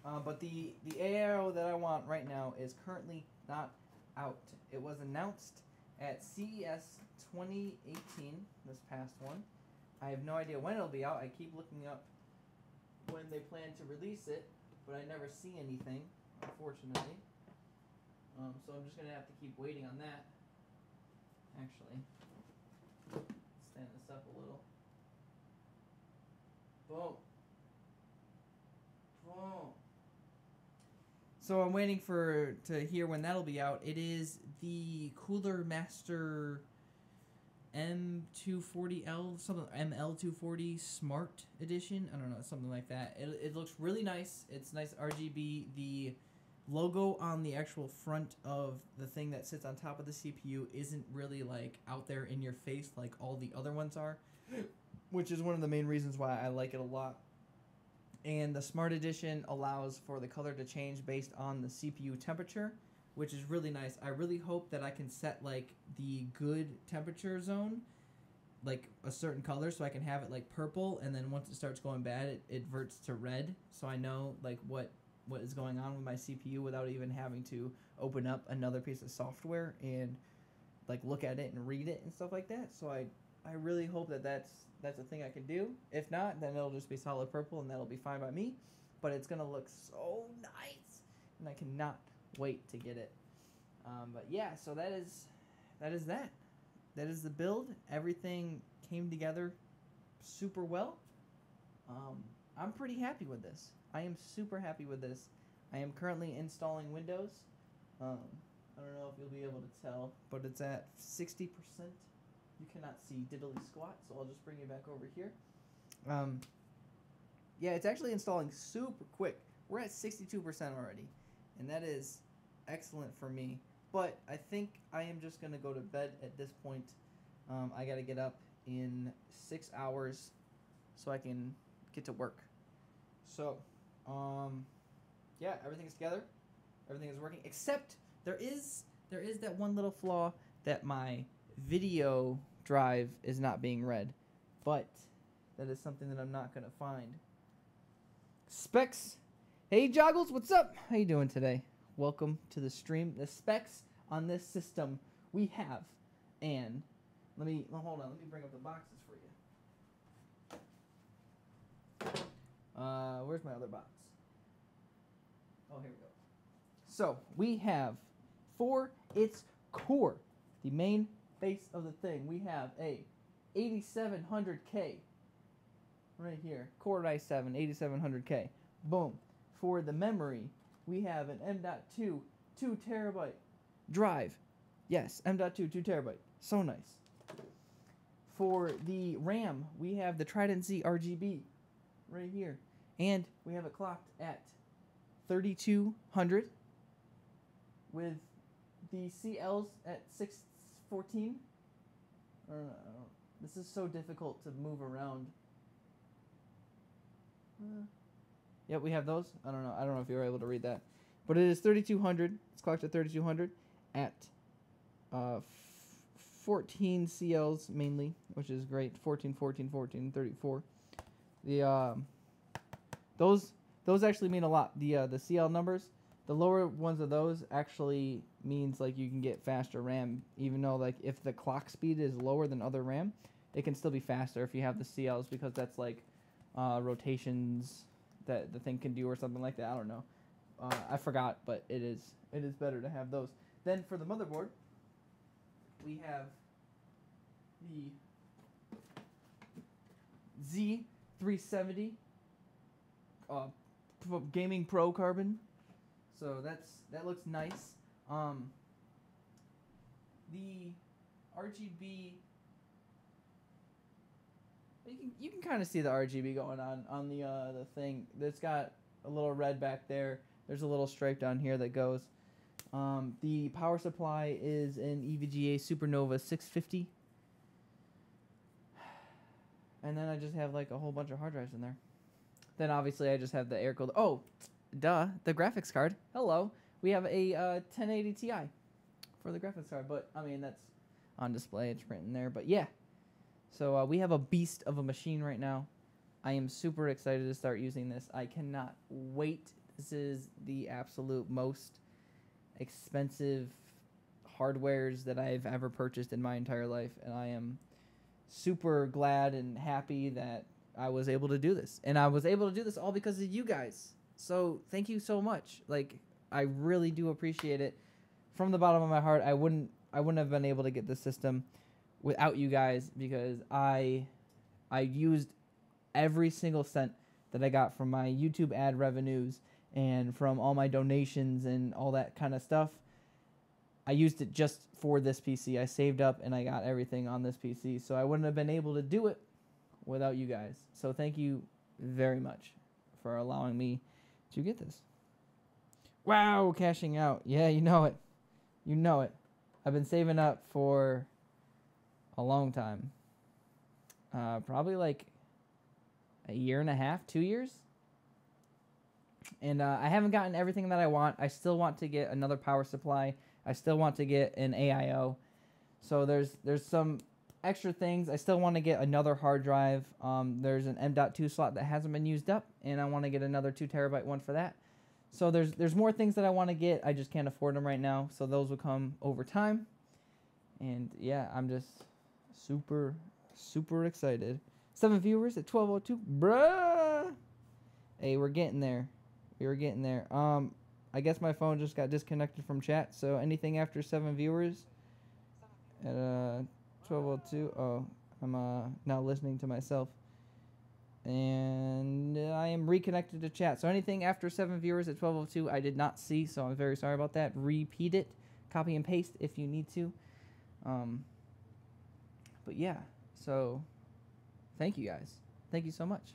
Speaker 1: But the AIO that I want right now is currently not out. It was announced at CES 2018, this past one. I have no idea when it'll be out. I keep looking up when they plan to release it, but I never see anything, unfortunately. So I'm just going to have to keep waiting on that. Actually, stand this up a little. Boom. Boom. So I'm waiting to hear when that'll be out. It is the Cooler Master M240L, something ML240 Smart Edition. I don't know, something like that. It looks really nice. It's nice RGB. The logo on the actual front of the thing that sits on top of the CPU isn't really like out there in your face like all the other ones are, which is one of the main reasons why I like it a lot. And the Smart Edition allows for the color to change based on the CPU temperature, which is really nice. I really hope that I can set like the good temperature zone, like a certain color, so I can have it like purple, and then once it starts going bad, it verts to red, so I know like what is going on with my CPU without even having to open up another piece of software and like look at it and read it and stuff like that. So I really hope that that's a thing I can do. If not, then it'll just be solid purple, and that'll be fine by me. But it's gonna look so nice, and I cannot wait to get it. But yeah, so that is that. That is the build. Everything came together super well. I'm pretty happy with this. I am super happy with this. I am currently installing Windows. I don't know if you'll be able to tell, but it's at 60%. You cannot see diddly squat, so I'll just bring you back over here. Yeah, it's actually installing super quick. We're at 62% already, and that is excellent for me. But I think I am just going to go to bed at this point. I got to get up in 6 hours so I can get to work. So, yeah, everything's together. Everything is working, except there is that one little flaw that my video drive is not being read, but that is something that I'm not going to find. Specs. Hey Joggles, what's up? How you doing today? Welcome to the stream. The specs on this system we have, and hold on, let me bring up the boxes for you. Where's my other box? Oh, here we go. So we have, for its core, the main base of the thing, we have a 8700K right here, Core i7 8700K. Boom. For the memory, we have an M.2 2 terabyte drive. Yes, M.2 2 terabyte. So nice. For the RAM, we have the Trident Z RGB right here, and we have it clocked at 3200 with the CLs at 614. I don't know. This is so difficult to move around. Yep, we have those. I don't know if you were able to read that, but it is 3200. It's clocked at 3200 at 14 CLs mainly, which is great. 14, 14, 14, 34. The those actually mean a lot. The CL numbers, the lower ones of those actually means like you can get faster RAM, even though like if the clock speed is lower than other RAM, it can still be faster if you have the CLs, because that's like rotations that the thing can do or something like that. I don't know. I forgot, but it is better to have those. Then for the motherboard, we have the Z370 Gaming Pro Carbon. So that looks nice. The RGB, you can kind of see the RGB going on the thing. It's got a little red back there. There's a little stripe down here that goes. The power supply is an EVGA Supernova 650. And then I just have like a whole bunch of hard drives in there. Then obviously I just have the air cooled. Oh, duh, the graphics card. Hello. We have a 1080 Ti for the graphics card, but I mean that's on display. It's written there, but yeah. So we have a beast of a machine right now. I am super excited to start using this. I cannot wait. This is the absolute most expensive hardwares that I've ever purchased in my entire life, and I am super glad and happy that I was able to do this. And I was able to do this all because of you guys. So thank you so much. Like, I really do appreciate it. From the bottom of my heart, I wouldn't have been able to get this system without you guys, because I used every single cent that I got from my YouTube ad revenues and from all my donations and all that kind of stuff. I used it just for this PC. I saved up and I got everything on this PC. So I wouldn't have been able to do it without you guys. So thank you very much for allowing me to get this. Wow, cashing out. Yeah, you know it. You know it. I've been saving up for a long time. Probably like a year and a half, 2 years. And I haven't gotten everything that I want. I still want to get another power supply. I still want to get an AIO. So there's some extra things. I still want to get another hard drive. There's an M.2 slot that hasn't been used up, and I want to get another 2 terabyte one for that. So there's more things that I want to get. I just can't afford them right now. So those will come over time. And yeah, I'm just super, super excited. 7 viewers at 12:02. Bruh. Hey, we're getting there. We're getting there. I guess my phone just got disconnected from chat. So anything after 7 viewers at 12:02. Oh, I'm now listening to myself. And I am reconnected to chat. So anything after 7 viewers at 12:02, I did not see. So I'm very sorry about that. Repeat it. Copy and paste if you need to. But yeah. So thank you guys. Thank you so much.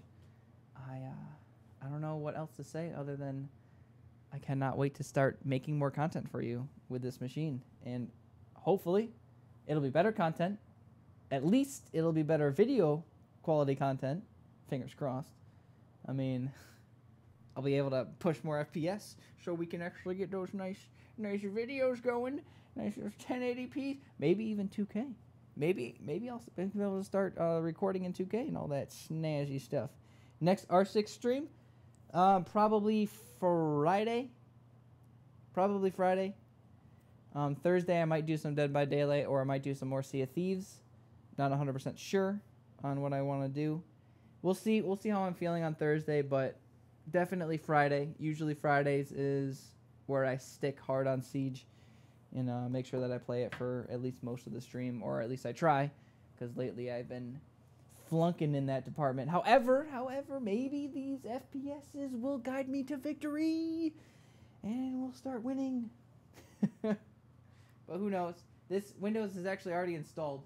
Speaker 1: I don't know what else to say other than I cannot wait to start making more content for you with this machine. And hopefully it'll be better content. At least it'll be better video quality content. Fingers crossed. I mean, I'll be able to push more FPS so we can actually get those nice videos going. Nice 1080p. Maybe even 2K. Maybe I'll be able to start recording in 2K and all that snazzy stuff. Next R6 stream, probably Friday. Thursday I might do some Dead by Daylight, or I might do some more Sea of Thieves. Not 100% sure on what I want to do. We'll see how I'm feeling on Thursday, but definitely Friday. Usually Fridays is where I stick hard on Siege and make sure that I play it for at least most of the stream, or at least I try, because lately I've been flunking in that department. However, maybe these FPSs will guide me to victory, and we'll start winning. But who knows? This Windows is actually already installed.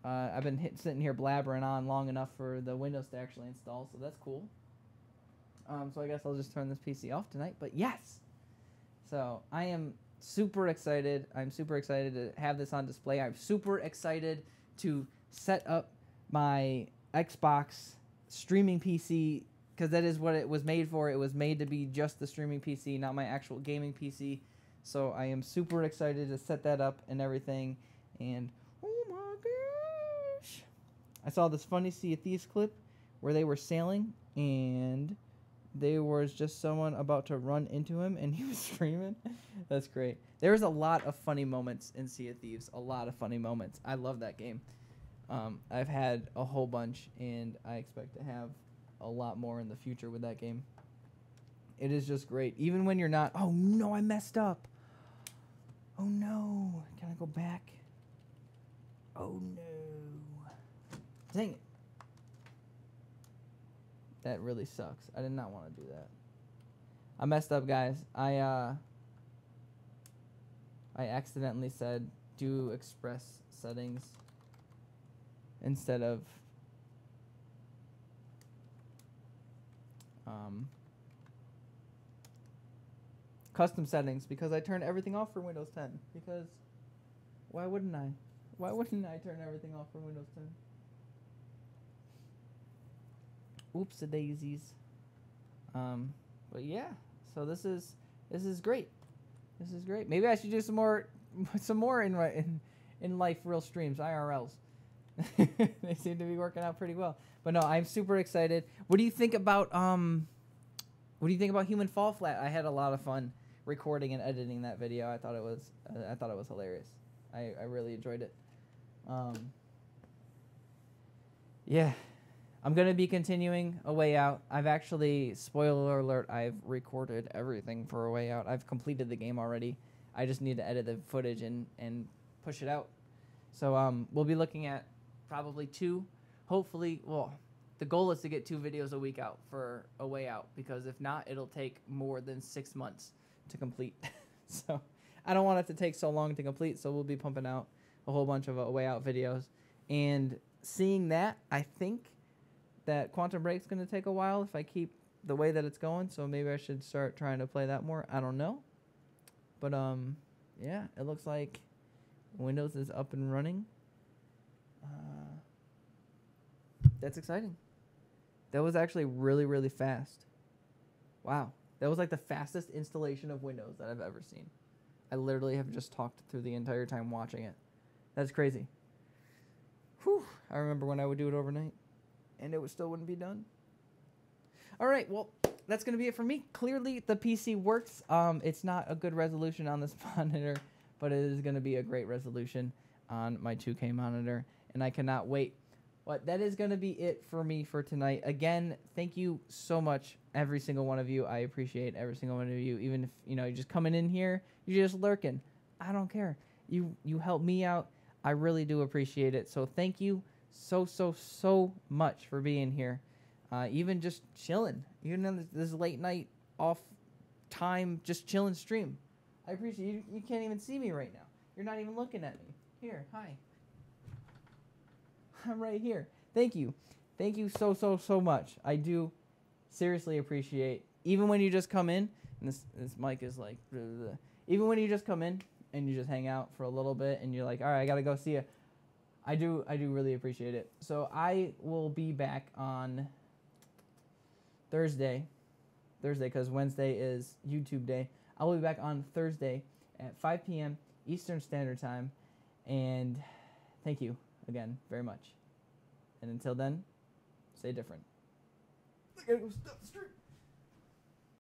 Speaker 1: I've been sitting here blabbering on long enough for the Windows to actually install, so that's cool. So I guess I'll just turn this PC off tonight, but yes! So I am super excited. I'm super excited to have this on display. I'm super excited to set up my Xbox streaming PC, because that is what it was made for. It was made to be just the streaming PC, not my actual gaming PC. So I am super excited to set that up and everything. And oh my gosh, I saw this funny Sea of Thieves clip where they were sailing and there was just someone about to run into him and he was screaming. That's great. There's a lot of funny moments in Sea of Thieves. A lot of funny moments. I love that game. I've had a whole bunch, and I expect to have a lot more in the future with that game. It is just great. Even when you're not... Oh, no, I messed up. Oh, no. Can I go back? Oh, no. Dang it. That really sucks. I did not want to do that. I messed up, guys. I accidentally said do express settings instead of custom settings because I turned everything off for Windows 10. Because why wouldn't I? Why wouldn't I turn everything off for Windows 10? Oops, a daisies. But yeah, so this is great. This is great. Maybe I should do some more in life real streams, IRLs. They seem to be working out pretty well. But no, I'm super excited. What do you think about Human Fall Flat? I had a lot of fun recording and editing that video. I thought it was hilarious. I really enjoyed it. Yeah. I'm going to be continuing A Way Out. I've actually, spoiler alert, I've recorded everything for A Way Out. I've completed the game already. I just need to edit the footage and push it out. So we'll be looking at probably 2, hopefully, well, the goal is to get 2 videos a week out for A Way Out, because if not, it'll take more than 6 months to complete. So I don't want it to take so long to complete, so we'll be pumping out a whole bunch of A Way Out videos. And seeing that, I think that Quantum Break's going to take a while if I keep the way that it's going, so maybe I should start trying to play that more. I don't know. But, yeah, it looks like Windows is up and running. That's exciting. That was actually really, really fast. Wow. That was like the fastest installation of Windows that I've ever seen. I literally have just talked through the entire time watching it. That's crazy. Whew. I remember when I would do it overnight, and it still wouldn't be done. All right, well, that's going to be it for me. Clearly, the PC works. It's not a good resolution on this monitor, but it is going to be a great resolution on my 2K monitor, and I cannot wait. But that is going to be it for me for tonight. Again, thank you so much, every single one of you. I appreciate every single one of you. Even if, you know, you're just coming in here, you're just lurking. I don't care. You help me out. I really do appreciate it. So thank you so much for being here. Even just chilling. Even on this late night off time, just chilling stream. I appreciate you. You can't even see me right now. You're not even looking at me. Here, hi. I'm right here. Thank you. Thank you so much. I do seriously appreciate, even when you just come in, and this mic is like, blah, blah, blah. Even when you just come in and you just hang out for a little bit and you're like, all right, I got to go see you. I do really appreciate it. So I will be back on Thursday, because Wednesday is YouTube day. I will be back on Thursday at 5 p.m. Eastern Standard Time. And thank you again very much. And until then, stay different. I gotta go stop the stream.